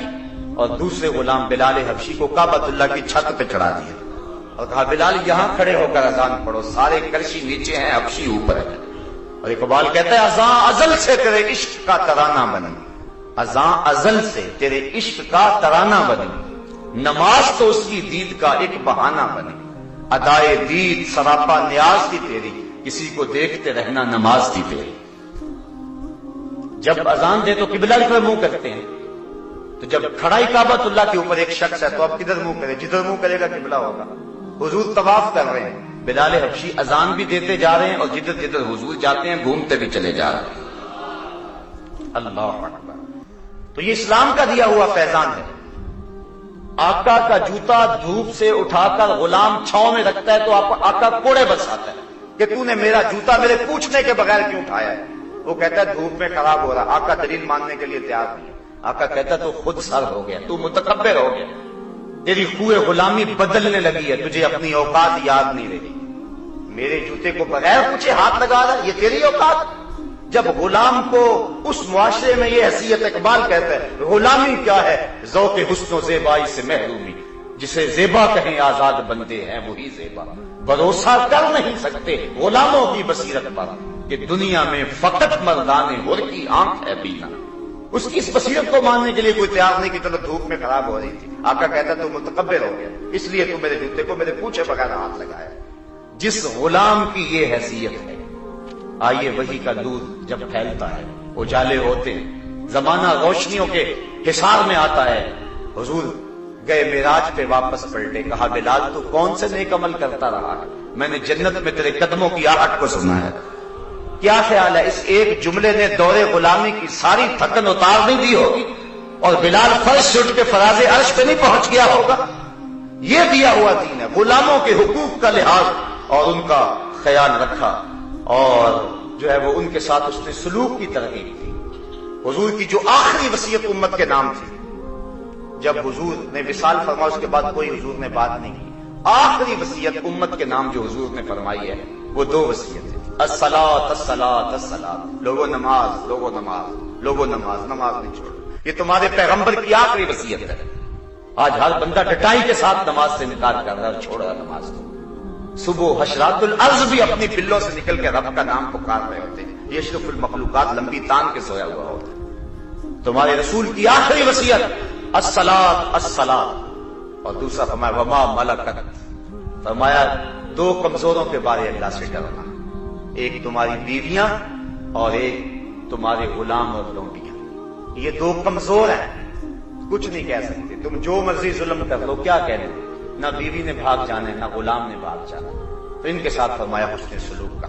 اور دوسرے غلام بلال حبشی کو کعبۃ اللہ کی چھت پہ چڑھا دیا اور کہا بلال یہاں کھڑے ہو کر اذان پڑھو. سارے کرشی نیچے ہیں، حبشی اوپر ہے. اور اقبال کہتا ہے اذان ازل سے تیرے عشق کا ترانہ بنی، اذان ازل سے تیرے عشق کا ترانہ بنی، نماز تو اس کی دید کا ایک بہانہ بنی، ادائے دید سراپا نیاز تھی تیری، کسی کو دیکھتے رہنا نماز تھی تیری. جب اذان دے تو قبلہ کی طرف منہ کرتے ہیں، تو جب کھڑائی کعبۃ اللہ کے اوپر ایک شخص ہے تو اب کدھر منہ کرے؟ جدھر منہ کرے گا قبلہ ہوگا. حضور طواف کر رہے ہیں، بلال حبشی اذان بھی دیتے جا رہے ہیں اور جدھر جدھر حضور جاتے ہیں گھومتے بھی چلے جا رہے ہیں. اللہ اکبر. تو یہ اسلام کا دیا ہوا فیضان ہے. آقا کا جوتا دھوپ سے اٹھا کر غلام چھاؤں میں رکھتا ہے تو آقا کوڑے برساتا ہے کہ تو نے میرا جوتا میرے پوچھنے کے بغیر کیوں اٹھایا ہے. وہ کہتا ہے دھوپ میں خراب ہو رہا. آقا دلیل ماننے کے لیے تیار نہیں ہے. آقا کہتا ہے تو خود سر ہو گیا، تو متکبر ہو گیا، تیری خوئے غلامی بدلنے لگی ہے، تجھے اپنی اوقات یاد نہیں رہی. میرے جوتے کو بغیر پوچھے ہاتھ لگا رہا، یہ تیری اوقات؟ جب غلام کو اس معاشرے میں یہ حیثیت، اقبال کہتا ہے غلامی کیا ہے؟ ذوق حسن و زیبائی سے محرومی، جسے زیبا کہیں آزاد بندے ہیں وہی زیبا. بھروسہ کر نہیں سکتے غلاموں کی بصیرت پر کہ دنیا میں فقط مردان ہر کی آنکھ ہے بینا. اس کی اس بصیرت کو ماننے کے لیے کوئی تیار نہیں کہ چلو دھوپ میں خراب ہو رہی تھی. آقا کہتا تو متکبر ہو گیا اس لیے تو میرے جوتے کو میرے پوچھے بغیر ہاتھ لگایا. جس غلام کی یہ حیثیت ہے، آئیے وحی کا نور جب پھیلتا ہے، اجالے ہوتے ہیں، زمانہ روشنیوں کے حصار میں آتا ہے. حضور گئے معراج پہ واپس پلٹے، کہا بلال تو کون سے نیک عمل کرتا رہا ہے؟ میں نے جنت میں تیرے قدموں کی آہٹ کو سنا ہے. کیا خیال ہے اس ایک جملے نے دور غلامی کی ساری تھکن اتار نہیں دی ہوگی اور بلال فرش سے اٹھ کے فراز عرش پہ نہیں پہنچ گیا ہوگا؟ یہ دیا ہوا دین ہے. غلاموں کے حقوق کا لحاظ اور ان کا خیال رکھا اور جو ہے وہ ان کے ساتھ اس نے سلوک کی ترغیب دی. حضور کی جو آخری وصیت امت کے نام تھی، جب حضور نے وصال فرمایا اس کے بعد کوئی حضور نے بات نہیں کی. آخری وصیت امت کے نام جو حضور نے فرمائی ہے وہ دو وصیتیں، الصلاۃ الصلاۃ الصلاۃ، لوگو نماز، لوگو نماز، لوگو نماز، نماز نہیں چھوڑو. یہ تمہارے پیغمبر کی آخری وصیت ہے. آج ہر بندہ ڈٹائی کے ساتھ نماز سے انکار کر رہا ہے اور چھوڑ رہا نماز کو. صبح حشرات الارض بھی اپنی بلوں سے نکل کے رب کا نام پکار رہے ہوتے ہیں. یہ اشرف المخلوقات لمبی تان کے سویا ہوا ہوتا ہے. تمہارے رسول کی آخری وصیت الصلاۃ الصلاۃ، اور دوسرا فرمایا وما ملکت، فرمایا دو کمزوروں کے بارے اللہ سے ڈرنا، ایک تمہاری بیویاں اور ایک تمہارے غلام اور لونڈیاں. یہ دو کمزور ہیں، کچھ نہیں کہہ سکتے. تم جو مرضی ظلم کر لو، کیا کہنے، نہ بیوی نے بھاگ جانا ہے نہ غلام نے بھاگ جانا. تو ان کے ساتھ فرمایا حسن سلوک کا.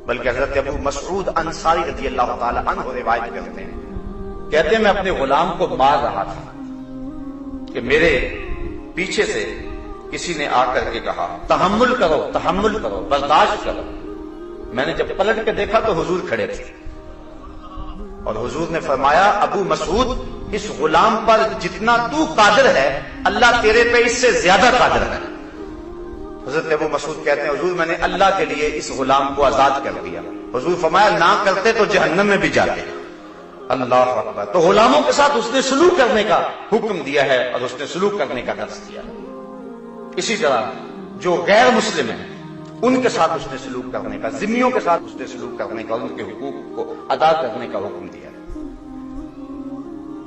بلکہ حضرت ابو مسعود انصاری رضی اللہ تعالی عنہ روایت کرتے ہیں، کہتے ہیں میں اپنے غلام کو مار رہا تھا کہ میرے پیچھے سے کسی نے آ کر کے کہا تحمل کرو تحمل کرو، برداشت کرو. میں نے جب پلٹ کے دیکھا تو حضور کھڑے تھے اور حضور نے فرمایا ابو مسعود اس غلام پر جتنا تو قادر ہے اللہ تیرے پہ اس سے زیادہ قادر ہے. حضرت ابو مسعود کہتے ہیں حضور میں نے اللہ کے لیے اس غلام کو آزاد کر دیا. حضور فرمایا نہ کرتے تو جہنم میں بھی جاتے. اللہ اکبر. تو غلاموں کے ساتھ اس نے سلوک کرنے کا حکم دیا ہے اور اس نے سلوک کرنے کا درس دیا ہے. اسی طرح جو غیر مسلم ہیں ان کے ساتھ اس نے سلوک کرنے کا، ذمیوں کے ساتھ اس نے سلوک کرنے کا، ان کے حقوق کو ادا کرنے کا حکم دیا ہے.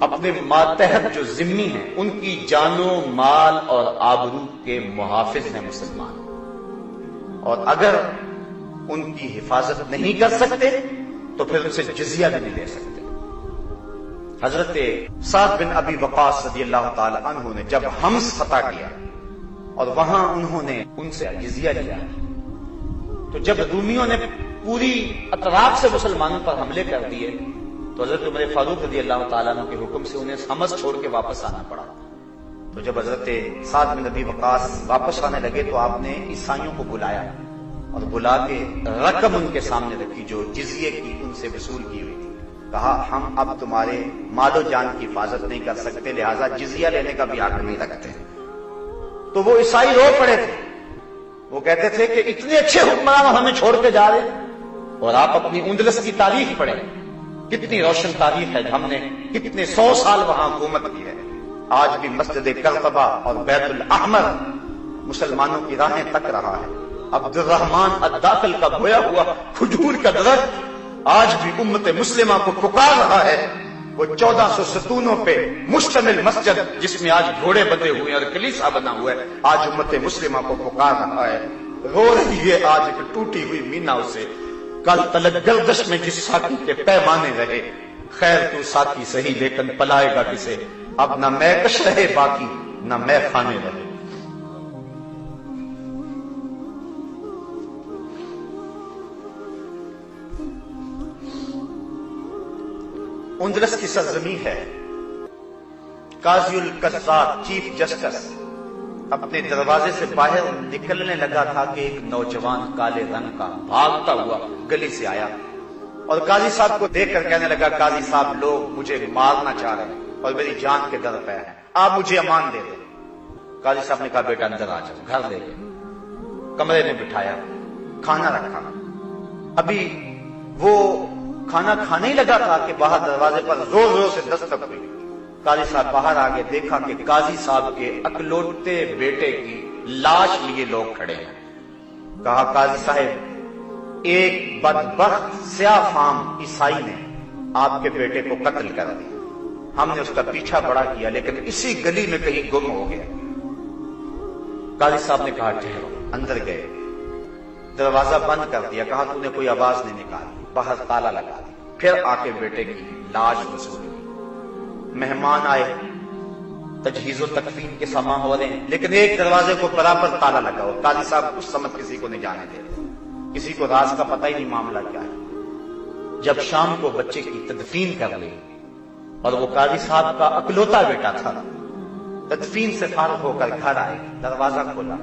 اپنے ماتحت جو ذمی ہیں ان کی جان و مال اور آبرو کے محافظ ہیں مسلمان، اور اگر ان کی حفاظت نہیں کر سکتے تو پھر ان سے جزیہ بھی نہیں لے سکتے. حضرت سعد بن ابی وقاص رضی اللہ تعالی عنہ نے جب حمص فتح کیا اور وہاں انہوں نے ان سے جزیہ لیا، تو جب رومیوں نے پوری اطراف سے مسلمانوں پر حملے کر دیے تو حضرت عمر فاروق رضی اللہ تعالیٰ عنہ کے حکم سے انہیں حمص چھوڑ کے واپس آنا پڑا. تو جب حضرت سعد بن ابی وقاص واپس آنے لگے تو آپ نے عیسائیوں کو بلایا اور بلا کے رقم ان کے سامنے رکھی جو جزیے کی ان سے وصول کی ہوئی تھی. کہا ہم اب تمہارے مال و جان کی حفاظت نہیں کر سکتے، لہذا جزیہ لینے کا بھی حق نہیں رکھتے. تو وہ عیسائی رو پڑے تھے. وہ کہتے تھے کہ اتنے اچھے حکمران ہمیں چھوڑ کے جا رہے، اور آپ اپنی اندلس کی تاریخ پڑھیں، کتنی روشن تاریخ ہے. ہم نے کتنے 100 سال وہاں حکومت کی ہے. آج بھی مسجد کرتبہ اور بیت الاحمر مسلمانوں کی راہیں تک رہا ہے. عبد الرحمن الداخل کا بویا ہوا کھجور کا درخت آج بھی امت مسلمہ کو پکار رہا ہے. وہ 1400 ستونوں پہ مشتمل مسجد جس میں آج گھوڑے بندے ہوئے اور کلیسا بنا ہوا ہے، آج امت مسلمہ کو پکار رہا ہے. رو رہی ہے آج ایک ٹوٹی ہوئی مینا اسے، کل تلک گردش میں جس ساکی کے پیمانے رہے. خیر تو ساکی صحیح لیکن پلائے گا کسے، اب نہ میں کش رہے باقی نہ میں خانے رہے. اندلس کی سرزمین ہے. قاضی القضات چیف جسٹس اپنے دروازے سے باہر نکلنے لگا تھا کہ ایک نوجوان کالے رنگ کا بھاگتا ہوا گلی سے آیا اور قاضی صاحب کو دیکھ کر کہنے لگا قاضی صاحب لوگ مجھے مارنا چاہ رہے ہیں اور میری جان کے در پہ ہے، آپ مجھے امان دے دیں. قاضی صاحب نے کہا بیٹا اندر آ جاؤ. گھر لے گئے، کمرے میں بٹھایا، کھانا رکھا. ابھی وہ کھانا کھانے ہی لگا تھا کہ باہر دروازے پر زور زور سے دستک ہوئی. قاضی صاحب باہر آگے دیکھا کہ قاضی صاحب کے اکلوتے بیٹے کی لاش لیے لوگ کھڑے ہیں. کہا قاضی صاحب ایک بدبخت سیاہ فام عیسائی نے آپ کے بیٹے کو قتل کر دیا، ہم نے اس کا پیچھا بڑا کیا لیکن اسی گلی میں کہیں گم ہو گیا۔ قاضی صاحب نے کہا ٹھہرو، اندر گئے، دروازہ بند کر دیا، کہا تو نے کوئی آواز نہیں نکالی، باہر تالا لگا دیا، پھر آ کے بیٹے کی لاش وصول کی۔ مہمان آئے، تجہیز و تکفین کے سامان ہو رہے ہیں، لیکن ایک دروازے کو برابر تالا لگا ہو۔ قاضی صاحب اس سمجھ کسی کو نہیں جانے دیتے، کسی کو راز کا پتہ ہی نہیں معاملہ کیا ہے۔ جب شام کو بچے کی تدفین کر لی اور وہ قاضی صاحب کا اکلوتا بیٹا تھا، تدفین سے فارغ ہو کر گھر آئے، دروازہ کھولا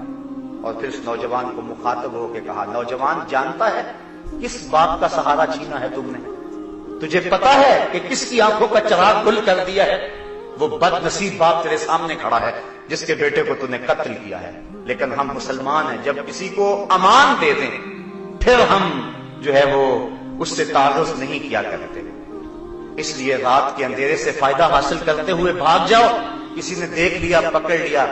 اور پھر اس نوجوان کو مخاطب ہو کے کہا، نوجوان جانتا ہے کس باپ کا سہارا چھینا ہے تم نے؟ تجھے پتا ہے کہ کس کی آنکھوں کا چراغ گل کر دیا ہے؟ وہ بد نصیب باپ تیرے سامنے کھڑا ہے جس کے بیٹے کو تو نے قتل کیا ہے۔ لیکن ہم مسلمان ہیں، جب کسی کو امان دے دیں پھر ہم جو ہے وہ اس سے تعرض نہیں کیا کرتے، اس لیے رات کے اندھیرے سے فائدہ حاصل کرتے ہوئے بھاگ جاؤ، کسی نے دیکھ لیا پکڑ لیا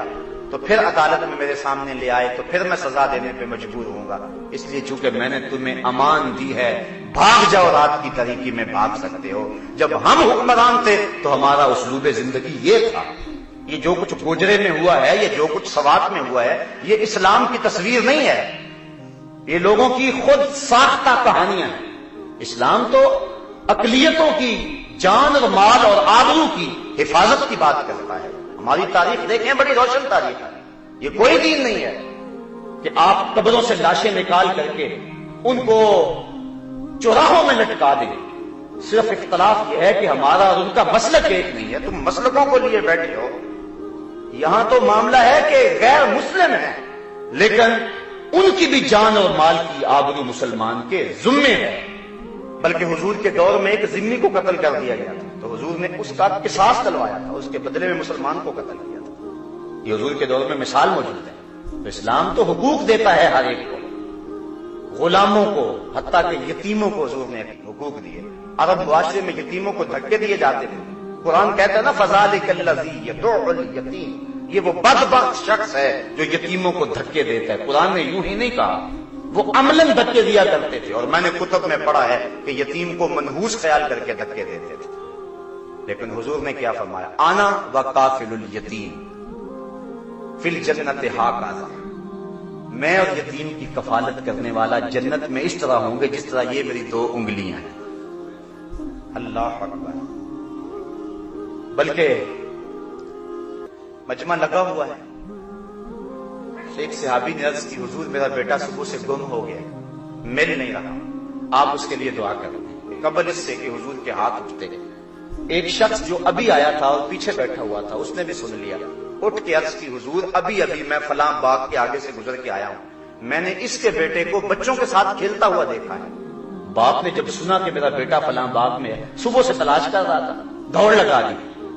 تو پھر عدالت میں میرے سامنے لے آئے تو پھر میں سزا دینے پہ مجبور ہوں گا، اس لیے چونکہ میں نے تمہیں امان دی ہے بھاگ جاؤ، رات کی تاریکی میں بھاگ سکتے ہو۔ جب ہم حکمران تھے تو ہمارا اسلوب زندگی یہ تھا۔ یہ جو کچھ گوجرے میں ہوا ہے، یہ جو کچھ سوات میں ہوا ہے، یہ اسلام کی تصویر نہیں ہے، یہ لوگوں کی خود ساختہ کہانیاں ہیں۔ اسلام تو اقلیتوں کی جان اور مال اور آبرو کی حفاظت کی بات کرتا ہے۔ ہماری تاریخ دیکھیں، بڑی روشن تاریخ ہے، یہ کوئی دین نہیں ہے کہ آپ قبروں سے لاشیں نکال کر کے ان کو چوراہوں میں لٹکا دیں۔ صرف اختلاف یہ ہے کہ ہمارا اور ان کا مسلک ایک نہیں ہے، تم مسلکوں کو لیے بیٹھے ہو۔ یہاں تو معاملہ ہے کہ غیر مسلم ہیں لیکن ان کی بھی جان اور مال کی آبرو مسلمان کے ذمے ہے۔ بلکہ حضور کے دور میں ایک ذمہ کو قتل کر دیا گیا تھا تو حضور نے اس کا قصاص چلوایا تھا، اس کے بدلے میں مسلمان کو قتل کیا تھا۔ یہ حضور کے دور میں مثال موجود ہے۔ تو اسلام تو حقوق دیتا ہے ہر ایک کو، غلاموں کو، حتیٰ کہ یتیموں کو حضور نے حقوق دیے۔ عرب معاشرے میں یتیموں کو دھکے دیے جاتے تھے، قرآن کہتا ہے نا فذلک الذی یدع الیتیم، یہ وہ بدبخت شخص ہے جو یتیموں کو دھکے دیتا ہے۔ قرآن نے یوں ہی نہیں کہا، وہ عملاً دھکے دیا کرتے تھے، اور میں نے کتب میں پڑھا ہے کہ یتیم کو منحوس خیال کر کے دھکے دیتے تھے۔ لیکن حضور نے کیا فرمایا، انا وکافل الیتیم فی الجنت ہاکذا، میں اور یتیم کی کفالت کرنے والا جنت میں اس طرح ہوں گے جس طرح یہ میری دو انگلیاں ہیں۔ اللہ اکبر۔ بلکہ مجمع لگا ہوا ہے، ایک صحابی نے عرض کی حضور میرا بیٹا صبح سے گم ہو گیا، مل نہیں رہا، آپ اس کے لیے دعا کریں۔ قبل اس سے کہ حضور کے ہاتھ اٹھتے، ایک شخص جو ابھی آیا تھا اور پیچھے بیٹھا ہوا تھا اس نے بھی سن لیا، اٹھ کے عرض کی حضور ابھی میں فلاں باغ کے آگے سے گزر کے آیا ہوں، میں نے اس کے بیٹے کو بچوں کے ساتھ کھیلتا ہوا دیکھا ہے۔ باپ نے جب سنا کہ میرا بیٹا فلاں باغ میں ہے، صبح سے تلاش کر رہا تھا، دوڑ لگا دی۔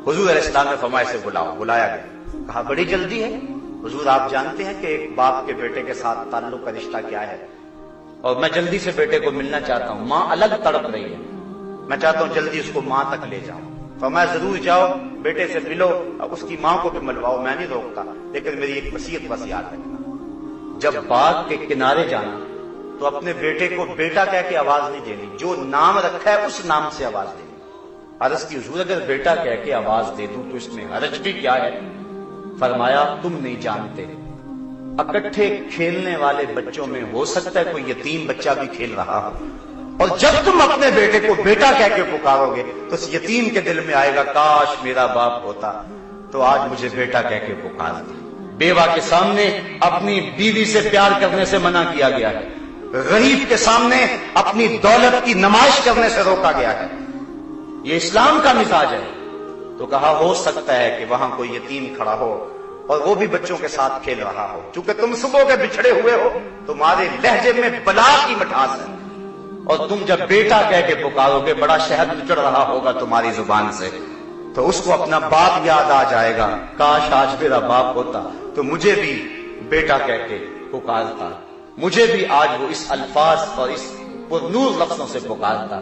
حضور علیہ السلام نے فرمایا سے بلاؤ، بلایا گیا، کہا بڑی جلدی ہے حضور، آپ جانتے ہیں کہ ایک باپ کے بیٹے کے ساتھ تعلق کا رشتہ کیا ہے، اور میں جلدی سے بیٹے کو ملنا چاہتا ہوں، ماں الگ تڑپ رہی ہے، میں چاہتا ہوں جلدی اس کو ماں تک لے جاؤں۔ فرمایا ضرور جاؤ، بیٹے سے ملو، اس کی ماں کو بھی ملواؤ، میں نہیں روکتا، لیکن میری ایک وصیت بس یاد رکھنا، جب باغ کے کنارے جانا تو اپنے بیٹے کو بیٹا کہہ کے آواز نہیں دینی، جو نام رکھا ہے اس نام سے آواز دینی۔ عرض کی حضور اگر بیٹا کہہ کے آواز دے دوں تو اس میں حرج بھی کیا ہے؟ فرمایا تم نہیں جانتے، اکٹھے کھیلنے والے بچوں میں ہو سکتا ہے کوئی یتیم بچہ بھی کھیل رہا ہو، اور جب تم اپنے بیٹے کو بیٹا کہہ کے پکارو گے تو اس یتیم کے دل میں آئے گا کاش میرا باپ ہوتا تو آج مجھے بیٹا کہہ کے پکارتا۔ بیوہ کے سامنے اپنی بیوی سے پیار کرنے سے منع کیا گیا ہے، غریب کے سامنے اپنی دولت کی نمائش کرنے سے روکا گیا ہے، یہ اسلام کا مزاج ہے۔ تو کہا ہو سکتا ہے کہ وہاں کوئی یتیم کھڑا ہو اور وہ بھی بچوں کے ساتھ کھیل رہا ہو، چونکہ تم صبح کے بچھڑے ہوئے ہو، تمہارے لہجے میں بلا کی مٹھاس ہے، اور تم جب بیٹا کہہ کے پکارو گے بڑا شہد نچڑ رہا ہوگا تمہاری زبان سے، تو اس کو اپنا باپ یاد آ جائے گا، کاش آج میرا باپ ہوتا تو مجھے بھی بیٹا کہہ کے پکارتا، مجھے بھی آج وہ اس الفاظ اور اس پرنور لفظوں سے پکارتا۔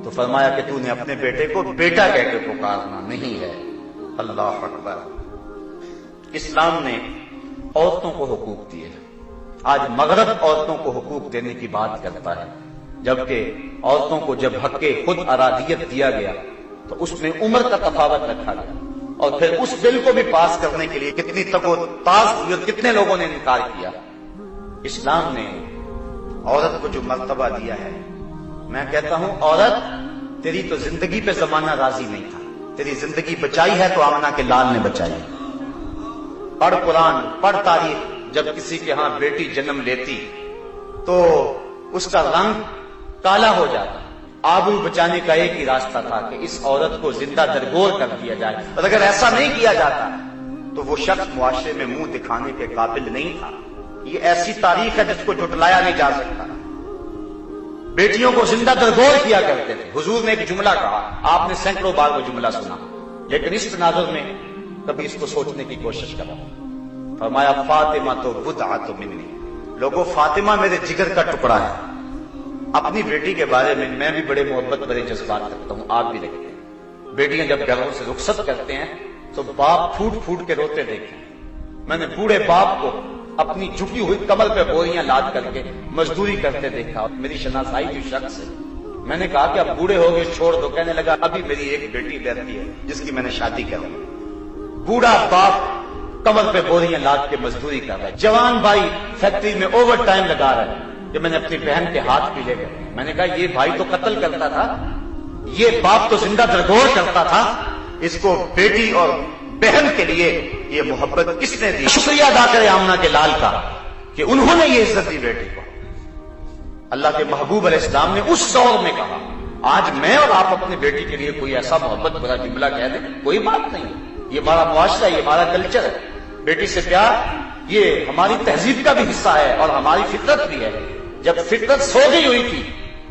تو فرمایا کہ تو نے اپنے بیٹے کو بیٹا کہہ کے پکارنا نہیں ہے۔ اللہ اکبر۔ اسلام نے عورتوں کو حقوق دیے، آج مغرب عورتوں کو حقوق دینے کی بات کرتا ہے، جبکہ عورتوں کو جب حق خود ارادیت دیا گیا تو اس میں عمر کا تفاوت رکھا گیا، اور پھر اس بل کو بھی پاس کرنے کے لیے کتنی تگ و تاز ہوئی اور کتنے لوگوں نے انکار کیا۔ اسلام نے عورت کو جو مرتبہ دیا ہے، میں کہتا ہوں عورت تیری تو زندگی پہ زمانہ راضی نہیں تھا، تیری زندگی بچائی ہے تو آمنہ کے لال نے بچائی۔ پڑھ قرآن، پڑھ تاریخ، جب کسی کے ہاں بیٹی جنم لیتی تو اس کا رنگ کالا ہو جاتا، آبرو بچانے کا ایک ہی راستہ تھا کہ اس عورت کو زندہ درگور کر دیا جائے، اور اگر ایسا نہیں کیا جاتا تو وہ شخص معاشرے میں منہ دکھانے کے قابل نہیں تھا۔ یہ ایسی تاریخ ہے جس کو جھٹلایا نہیں جا سکتا۔ بیٹیوں کو زندہ درگور کیا کرتے تھے۔ حضور نے ایک جملہ کہا، آپ نے سینکڑوں بار وہ جملہ سنا، لیکن اس تناظر میں کبھی اس کو سوچنے کی کوشش کرا۔ فرمایا فاطمہ تو بضعۃ منی، لوگوں فاطمہ میرے جگر کا ٹکڑا ہے۔ اپنی بیٹی کے بارے میں بھی بڑے محبت بڑے جذبات رکھتا ہوں، آپ بھی رکھتے ہیں۔ بیٹیاں جب گھروں سے رخصت کرتے ہیں تو باپ پھوٹ پھوٹ کے روتے دیکھتے ہیں۔ میں نے بوڑھے باپ کو اپنی جھکی ہوئی کمر پہ بوریاں لاد کر کے مزدوری کرتے دیکھا۔ میری شناسائی جو شخص ہے، میں نے کہا کہ اب بوڑھے ہو گئے چھوڑ دو، کہنے لگا ابھی میری ایک بیٹی رہتی ہے جس کی میں نے شادی کروں۔ بوڑھا باپ کمر پہ بوریاں لاد کے مزدوری کر رہا ہے، جوان بھائی فیکٹری میں اوور ٹائم لگا رہا ہے کہ میں نے اپنی بہن کے ہاتھ بھی لے گئے۔ میں نے کہا یہ بھائی تو قتل کرتا تھا، یہ باپ تو زندہ درگور کرتا تھا، اس کو بیٹی اور بہن کے لیے یہ محبت کس نے دی؟ شکریہ ادا کرے آمنہ کے لال کا کہ انہوں نے یہ عزت دی بیٹی کو۔ اللہ کے محبوب علیہ السلام نے اس دور میں کہا، آج میں اور آپ اپنی بیٹی کے لیے کوئی ایسا محبت بھرا جملہ کہہ دیں، کوئی بات نہیں، یہ ہمارا معاشرہ ہے، یہ ہمارا کلچر ہے۔ بیٹی سے پیار یہ ہماری تہذیب کا بھی حصہ ہے اور ہماری فطرت بھی ہے۔ جب فطرت سو گئی ہوئی تھی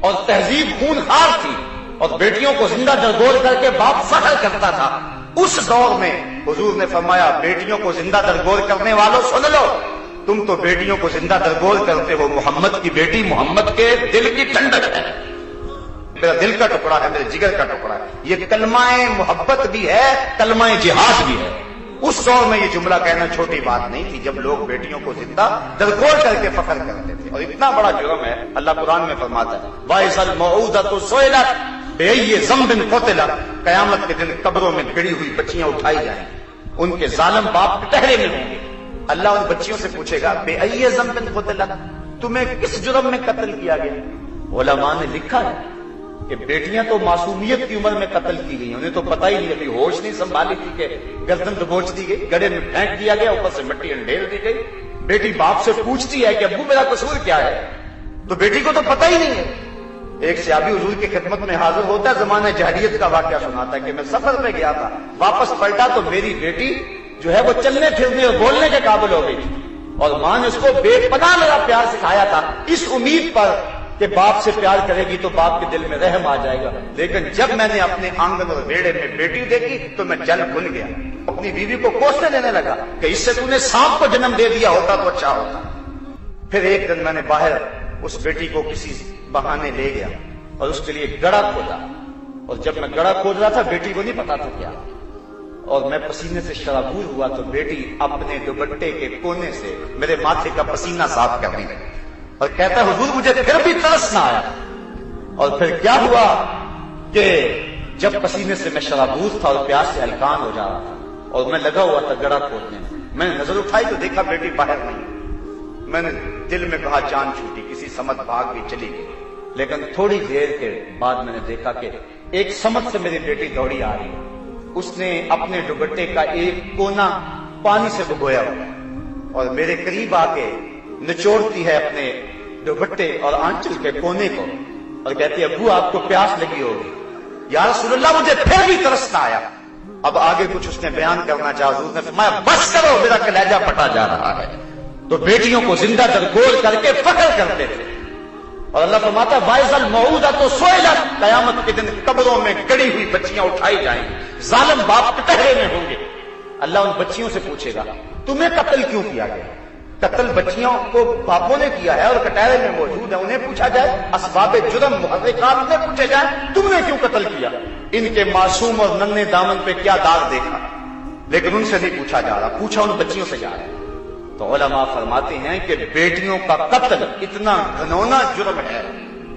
اور تہذیب خون خار تھی اور بیٹیوں کو زندہ درگور کر کے باپ فخر کرتا تھا، اس دور میں حضور نے فرمایا بیٹیوں کو زندہ درگور کرنے والوں سن لو، تم تو بیٹیوں کو زندہ درگور کرتے ہو، محمد کی بیٹی محمد کے دل کی ٹھنڈک ہے، میرا دل کا ٹکڑا ہے، میرے جگر کا ٹکڑا ہے۔ یہ کلمہ محبت بھی ہے، کلمہ جہاد بھی ہے۔ اس دور میں یہ جملہ کہنا چھوٹی بات نہیں تھی، جب لوگ بیٹیوں کو زندہ درگور کر کے فخر کرتے تھے۔ اور اتنا بڑا جرم ہے، اللہ قرآن میں فرماتا ہے وَإِذَا الْمَوْءُودَةُ سُئِلَتْ بِأَيِّ ذَنبٍ قُتِلَتْ، قیامت کے دن قبروں میں گڑی ہوئی بچیاں اٹھائی جائیں، ان کے ظالم باپ کٹہرے میں ہوں گے۔ اللہ ان بچیوں سے پوچھے گا بِأَيِّ ذَنبٍ قُتِلَتْ، تمہیں کس جرم میں قتل کیا گیا؟ علماء نے لکھا ہے کہ بیٹیاں تو معصومیت کی عمر میں قتل کی گئی، انہیں تو پتہ ہی نہیں، ابھی ہوش نہیں سنبھالی تھی کہ گردن دبوچ دی گئی، گڑھے میں پھینک دیا گیا، اوپر سے مٹی انڈھیل دی گئی۔ بیٹی باپ سے پوچھتی ہے کہ ابو میرا قصور کیا ہے، تو بیٹی کو تو پتہ ہی نہیں ہے۔ ایک صحابی حضور کی خدمت میں حاضر ہوتا ہے، زمانہ جاہلیت کا واقعہ سناتا ہے کہ میں سفر پہ گیا تھا، واپس پلٹا تو میری بیٹی جو ہے وہ چلنے پھرنے اور بولنے کے قابل ہو گئی تھی، اور ماں نے اس کو بے پناہ میرا پیار سکھایا تھا، اس امید پر کہ باپ سے پیار کرے گی تو باپ کے دل میں رحم آ جائے گا۔ لیکن جب میں نے اپنے آنگن اور ویڑے میں بیٹی دیکھی تو میں جل بھن گیا، اپنی بیوی کو کوسنے دینے لگا کہ اس سے تو نے سانپ کو جنم دے دیا ہوتا تو اچھا ہوتا۔ پھر ایک دن میں نے باہر اس بیٹی کو کسی بہانے لے گیا اور اس کے لیے گڑھا کھودا، اور جب میں گڑھا کھود رہا تھا بیٹی کو نہیں پتا تھا کیا، اور میں پسینے سے شرابور ہوا تو بیٹی اپنے دوپٹے کے کونے سے میرے ماتھے کا پسینہ صاف کر رہی ہے اور کہتا ہے حضور مجھے پھر بھی ترس نہ آیا۔ اور پھر کیا ہوا کہ جب پسینے سے میں شرابور تھا اور پیاس سے ہلکان ہو جا رہا تھا اور میں لگا ہوا تھا گڑھا کھودنے میں نے نظر اٹھائی تو دیکھا بیٹی باہر نہیں۔ میں نے دل میں کہا جان چھوٹی، کسی سمت بھاگ بھی چلی گئی، لیکن تھوڑی دیر کے بعد میں نے دیکھا کہ ایک سمت سے میری بیٹی دوڑی آ رہی ہے، اس نے اپنے دوپٹے کا ایک کونا پانی سے بھگویا ہوا اور میرے قریب آ کے نچوڑتی ہے اپنے دوپٹے اور آنچل کے کونے کو اور کہتی ہے ابو آپ کو پیاس لگی ہوگی۔ یا رسول اللہ مجھے پھر بھی ترس نہ آیا۔ اب آگے کچھ اس نے بیان کرنا چاہا، حضور نے فرمایا بس کرو میرا کلیجہ پھٹا جا رہا ہے۔ تو بیٹیوں کو زندہ درگور کر کے فخر کرتے تھے، اور اللہ فرماتا ہے وَإِذَا الْمَوْءُودَةُ سُئِلَتْ، قیامت کے دن قبروں میں گڑی ہوئی بچیاں اٹھائی جائیں، ظالم باپ کٹہرے میں ہوں گے۔ اللہ ان بچیوں سے پوچھے گا تمہیں قتل کیوں کیا گیا؟ قتل بچیوں کو باپوں نے کیا ہے اور کٹہرے میں موجود ہے، انہیں پوچھا جائے، اسباب جرم محرکات انہیں پوچھے جائے تم نے کیوں قتل کیا، ان کے معصوم اور ننھے دامن پہ کیا داغ دیکھا، لیکن ان سے نہیں پوچھا جا رہا، پوچھا ان بچیوں سے جا رہا ہے۔ تو علماء فرماتے ہیں کہ بیٹیوں کا قتل اتنا گھنونا جرم ہے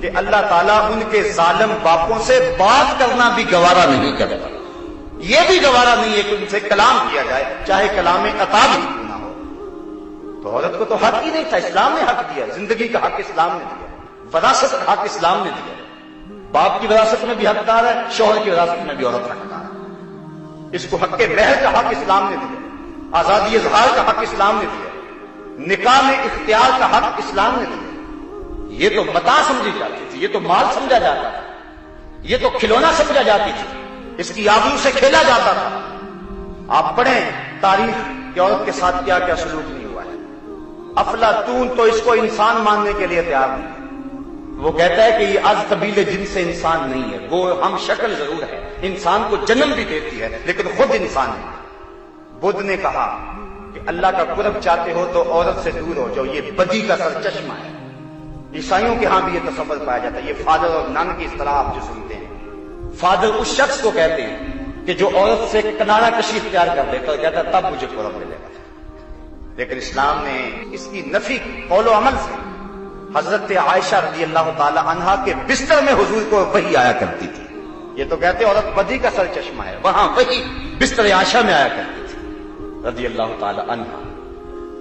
کہ اللہ تعالیٰ ان کے ظالم باپوں سے بات کرنا بھی گوارا نہیں کرتا. یہ بھی گوارا نہیں ہے کہ ان سے کلام کیا جائے، چاہے کلام عطا بھی کیوں نہ ہو. تو عورت کو تو حق ہی نہیں تھا، اسلام نے حق دیا. زندگی کا حق اسلام نے دیا، وراثت کا حق اسلام نے دیا. باپ کی وراثت میں بھی حقدار ہے، شوہر کی وراثت میں بھی عورت حقدار ہے. اس کو حق مہر کا حق اسلام نے دیا، آزادی اظہار کا حق اسلام نے دیا، نکاح میں اختیار کا حق اسلام نے دیا. یہ تو متاع سمجھی جاتی تھی، یہ تو مال سمجھا جاتا تھا، یہ تو کھلونا سمجھا جاتی تھی، اس کی آبرو سے کھیلا جاتا تھا. آپ پڑھیں تاریخ کہ عورت کے ساتھ کیا کیا سلوک نہیں ہوا ہے. افلاطون تو اس کو انسان ماننے کے لیے تیار نہیں ہے. وہ کہتا ہے کہ یہ از قبیل جن سے انسان نہیں ہے. وہ ہم شکل ضرور ہے، انسان کو جنم بھی دیتی ہے لیکن خود انسان نہیں ہے. بدھ نے کہا کہ اللہ کا قرب چاہتے ہو تو عورت سے دور ہو جاؤ، یہ بدی کا سرچشمہ ہے. عیسائیوں کے ہاں بھی یہ تصور پایا جاتا ہے. یہ فادر اور نان کی اصطلاح آپ جو سنتے ہیں، فادر اس شخص کو کہتے ہیں کہ جو عورت سے کنارہ کشی اختیار کر لیتا ہے، کہتا ہے تب مجھے قرب ملے گا. لیکن اسلام نے اس کی نفی قول و عمل سے. حضرت عائشہ رضی اللہ تعالی عنہا کے بستر میں حضور کو وحی آیا کرتی تھی. یہ تو کہتے ہیں عورت بدی کا سرچشمہ ہے، وہاں وحی بستر عائشہ میں آیا کرتی تھی رضی اللہ تعالی عنہا.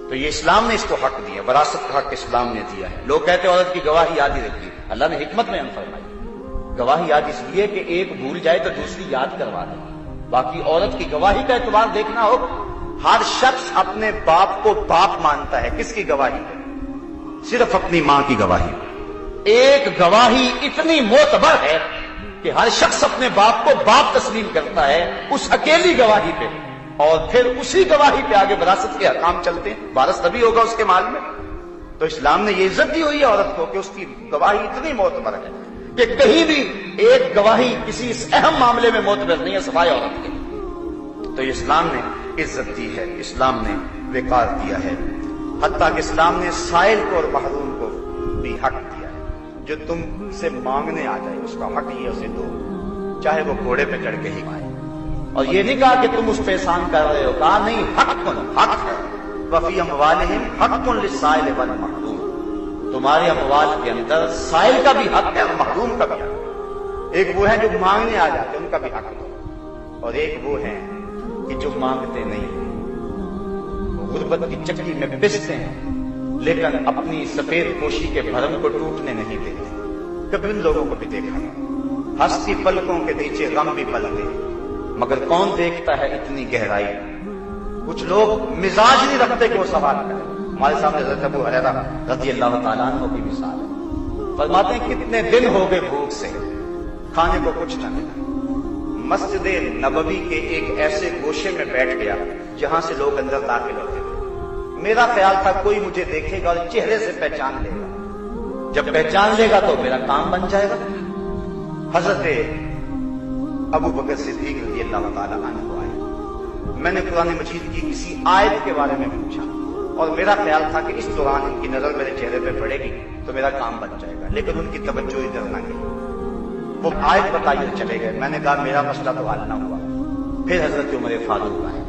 تو یہ اسلام نے اس کو حق دیا، وراثت کا حق اسلام نے دیا ہے. لوگ کہتے ہیں عورت کی گواہی یاد ہی رکھیے. اللہ نے حکمت میں فرمائی گواہی یاد اس لیے کہ ایک بھول جائے تو دوسری یاد کروا دے. باقی عورت کی گواہی کا اعتبار دیکھنا ہو، ہر شخص اپنے باپ کو باپ مانتا ہے. کس کی گواہی ہے؟ صرف اپنی ماں کی گواہی. ایک گواہی اتنی معتبر ہے کہ ہر شخص اپنے باپ کو باپ تسلیم کرتا ہے اس اکیلی گواہی پہ، اور پھر اسی گواہی پہ آگے وراثت کے احکام چلتے ہیں. وارث تبھی ہوگا اس کے مال میں. تو اسلام نے یہ عزت دی ہوئی ہے عورت کو کہ اس کی گواہی اتنی معتبر ہے کہ کہیں بھی ایک گواہی کسی اس اہم معاملے میں معتبر نہیں ہے سوائے عورت کے. تو اسلام نے عزت دی ہے، اسلام نے وقار دیا ہے. حتیٰ کہ اسلام نے سائل کو اور محروم کو بھی حق دیا ہے. جو تم سے مانگنے آ جائے اس کا حق یہ اسے دو، چاہے وہ گھوڑے پہ چڑھ کے ہی آئے. اور یہ نہیں کہا کہ تم اس پہ احسان کر رہے ہو، کہا نہیں، حق ہے. وفی اموالہم حق للسائل والمحروم. تمہارے اموال کے اندر سائل کا بھی حق ہے اور محروم کا بھی حق ہے. ایک وہ ہے جو مانگنے آ جاتے ہیں ان کا بھی حق دو، اور ایک وہ ہے کہ جو مانگتے نہیں، غربت کی چکی میں پستے ہیں لیکن اپنی سفید پوشی کے بھرم کو ٹوٹنے نہیں دیتے. کبھی ان لوگوں کو بھی دیکھا ہے، ہستی پلکوں کے نیچے غم بھی پلتے ہیں، مگر کون دیکھتا ہے اتنی گہرائی. کچھ لوگ مزاج نہیں رکھتے کہ وہ سوال کریں. ہمارے سامنے حضرت ابو ہریرہ رضی اللہ تعالیٰ عنہ کی مثال ہے. فرماتے ہیں کتنے دن ہو گئے بھوک سے، کھانے کو کچھ نہ ملا. مسجد نبوی کے ایک ایسے گوشے میں بیٹھ گیا جہاں سے لوگ اندر داخل ہوتے تھے. میرا خیال تھا کوئی مجھے دیکھے گا اور چہرے سے پہچان لے گا. جب پہچان لے گا تو میرا کام بن جائے گا. حضرت ابو بکر صدیق رضی اللہ تعالیٰ عنہ کو آئے. میں نے قرآن مجید کی کسی آیت کے بارے میں پوچھا اور میرا خیال تھا کہ اس دوران ان کی نظر میرے چہرے پہ پڑے گی تو میرا کام بن جائے گا، لیکن ان کی توجہ ادھر نہ گئی. وہ آیت بتائی اور چلے گئے. میں نے کہا میرا مسئلہ تو حل نہ ہوا. پھر حضرت عمر فاروق آئے.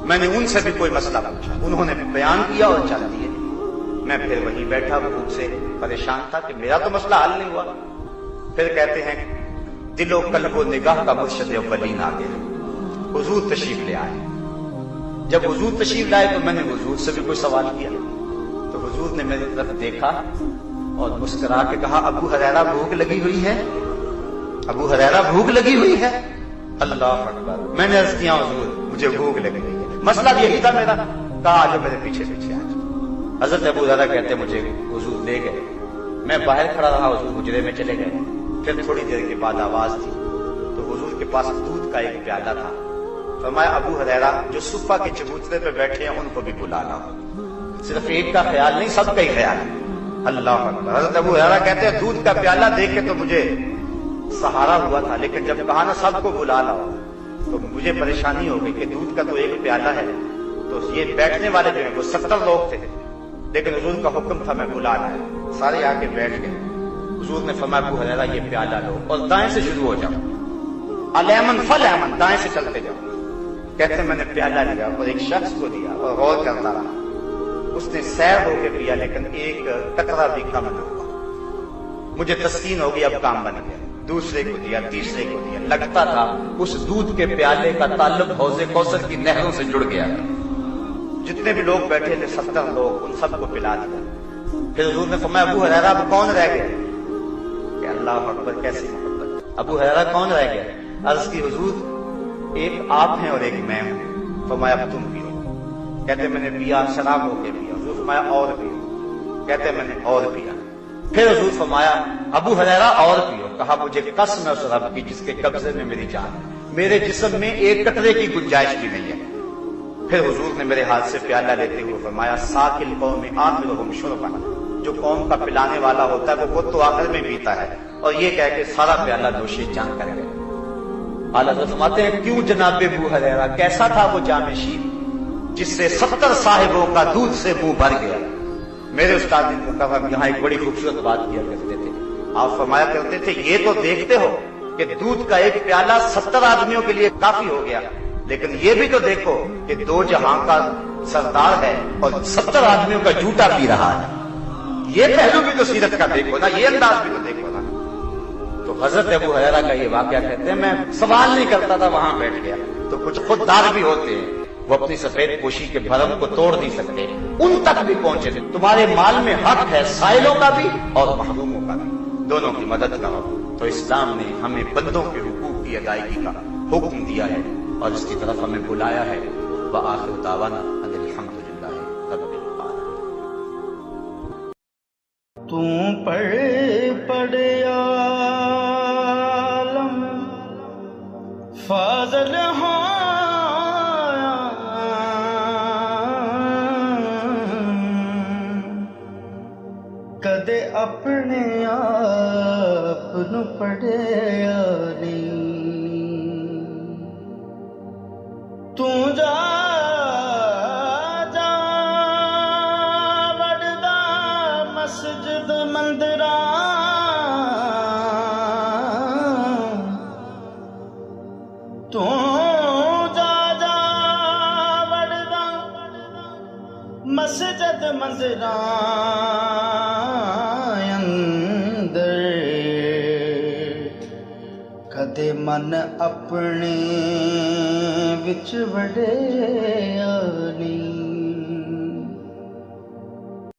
میں نے ان سے بھی کوئی مسئلہ پوچھا، انہوں نے بھی بیان کیا اور چل دیے. میں پھر وہیں بیٹھا بھوک سے پریشان تھا کہ میرا تو مسئلہ حل نہیں ہوا. پھر کہتے ہیں دل و قلب و نگاہ کا مرشد اولین آ گئے، حضور تشریف لے آئے. جب حضور تشریف لائے تو میں نے حضور سے بھی کوئی سوال کیا تو حضور نے میری طرف دیکھا اور مسکرا کے کہا ابو ہریرہ بھوک لگی ہوئی ہے، ابو ہریرہ بھوک لگی ہوئی ہے. اللہ اکبر. میں نے عرض کیا حضور مجھے بھوک لگ رہی ہے. مسئلہ یہی تھا میرا. کہا آجو میرے پیچھے پیچھے آجو. حضرت ابو ہریرہ کہتے مجھے حضور لے گئے. میں باہر کھڑا رہا، حضور حجرے میں چلے گئے. پھر تھوڑی دیر کے بعد آواز تھی تو حضور کے پاس دودھ کا ایک پیالہ تھا. فرمایا ابو ہریرہ جو صفہ کے چبوترے پہ بیٹھے ہیں ان کو بھی بلانا. صرف ایک کا خیال نہیں، سب کا ہی خیال ہے. اللہ اکبر. حضرت ابو ہریرہ کہتے ہیں دودھ کا پیالہ دیکھ کے تو مجھے سہارا ہوا تھا، لیکن جب کہا نا سب کو بلا لاؤ تو مجھے پریشانی ہو گئی کہ دودھ کا تو ایک پیالہ ہے تو یہ بیٹھنے والے جو ہیں وہ 70 لوگ تھے، لیکن حضور کا حکم تھا میں بلا لایا. سارے آ کے بیٹھ گئے. حضور نے فرمایا ابو ہریرہ یہ پیالہ لو اور دائیں سے شروع ہو جاؤ. الیمن فلیمن، دائیں سے چلتے جاؤ. کہتے ہیں میں نے پیالہ لیا اور ایک شخص کو دیا اور غور کرتا رہا. اس نے سیر ہو کے پیا لیکن ایک قطرہ بھی کم نہ ہوا. مجھے تسکین ہو گئی، اب کام بن گیا. دوسرے کو دیا، تیسرے کو دیا. لگتا تھا اس دودھ کے پیالے کا تعلق حوض کوثر کی نہروں سے جڑ گیا. جتنے بھی لوگ بیٹھے تھے 70 لوگ، ان سب کو پلا دیا. پھر حضور نے فرمایا ابو ہریرہ اب کون رہ گیا؟ کہ اللہ اکبر، کیسی محبت. ابو ہریرہ کون رہ گیا؟ عرض کی حضور ایک آپ ہیں اور ایک میں ہوں. فرمایا اب تم پیو. کہتے میں نے پیا، شراب ہو کے پیا. حضور فرمایا اور پیو. کہتے میں نے اور پیا. پھر حضور فرمایا ابو ہریرہ اور پیو. کہا مجھے قسم ہے اس رب کی جس کے قبضے میں میری جان ہے، میرے جسم میں ایک قطرے کی گنجائش بھی نہیں ہے. پھر حضور نے میرے ہاتھ سے پیالہ لیتے ہوئے فرمایا ساقی القوم آخرہم شربا، جو قوم کا پلانے والا ہوتا ہے وہ تو آخر میں پیتا ہے. اور یہ کہہ کے سارا پیالہ نوشی جان کر گئے. اعلیٰ حضرت فرماتے ہیں کیوں جناب ابو ہریرہ، کیسا تھا وہ جام شیر جس سے 70 صاحبوں کا دودھ سے منہ بھر گیا. میرے استاد مکرم یہاں ایک بڑی خوبصورت بات کیا کرتے تھے. آپ فرمایا کرتے تھے یہ تو دیکھتے ہو کہ دودھ کا ایک پیالہ 70 آدمیوں کے لیے کافی ہو گیا، لیکن یہ بھی تو دیکھو کہ 2 جہاں کا سردار ہے اور 70 آدمیوں کا جھوٹا پی رہا ہے. یہ پہلو بھی تو سیرت کا دیکھو نا، یہ انداز بھی تو دیکھو نا. تو حضرت ابو ہریرہ کا یہ واقعہ کہتے ہیں میں سوال نہیں کرتا تھا، وہاں بیٹھ گیا. تو کچھ خوددار بھی ہوتے ہیں، وہ اپنی سفید پوشی کے بھرم کو توڑ نہیں سکتے، ان تک بھی پہنچے تھے. تمہارے مال میں حق ہے سائلوں کا بھی اور محروموں کا بھی، دونوں کی مدد کرو. تو اسلام نے ہمیں بندوں کے حقوق کی ادائیگی کا حکم دیا ہے اور اس کی طرف ہمیں بلایا ہے. وآخر دعوانا ان الحمدللہ رب العالمین. تم پڑھ عالم فاضل کدے اپنے آپ نو پڑھیا نہیں. تو جا جا وڑدا مسجد مندراں، تو جا جا وڑدا مسجد مندراں کدے من اپنے وچ وڑیا نہیں.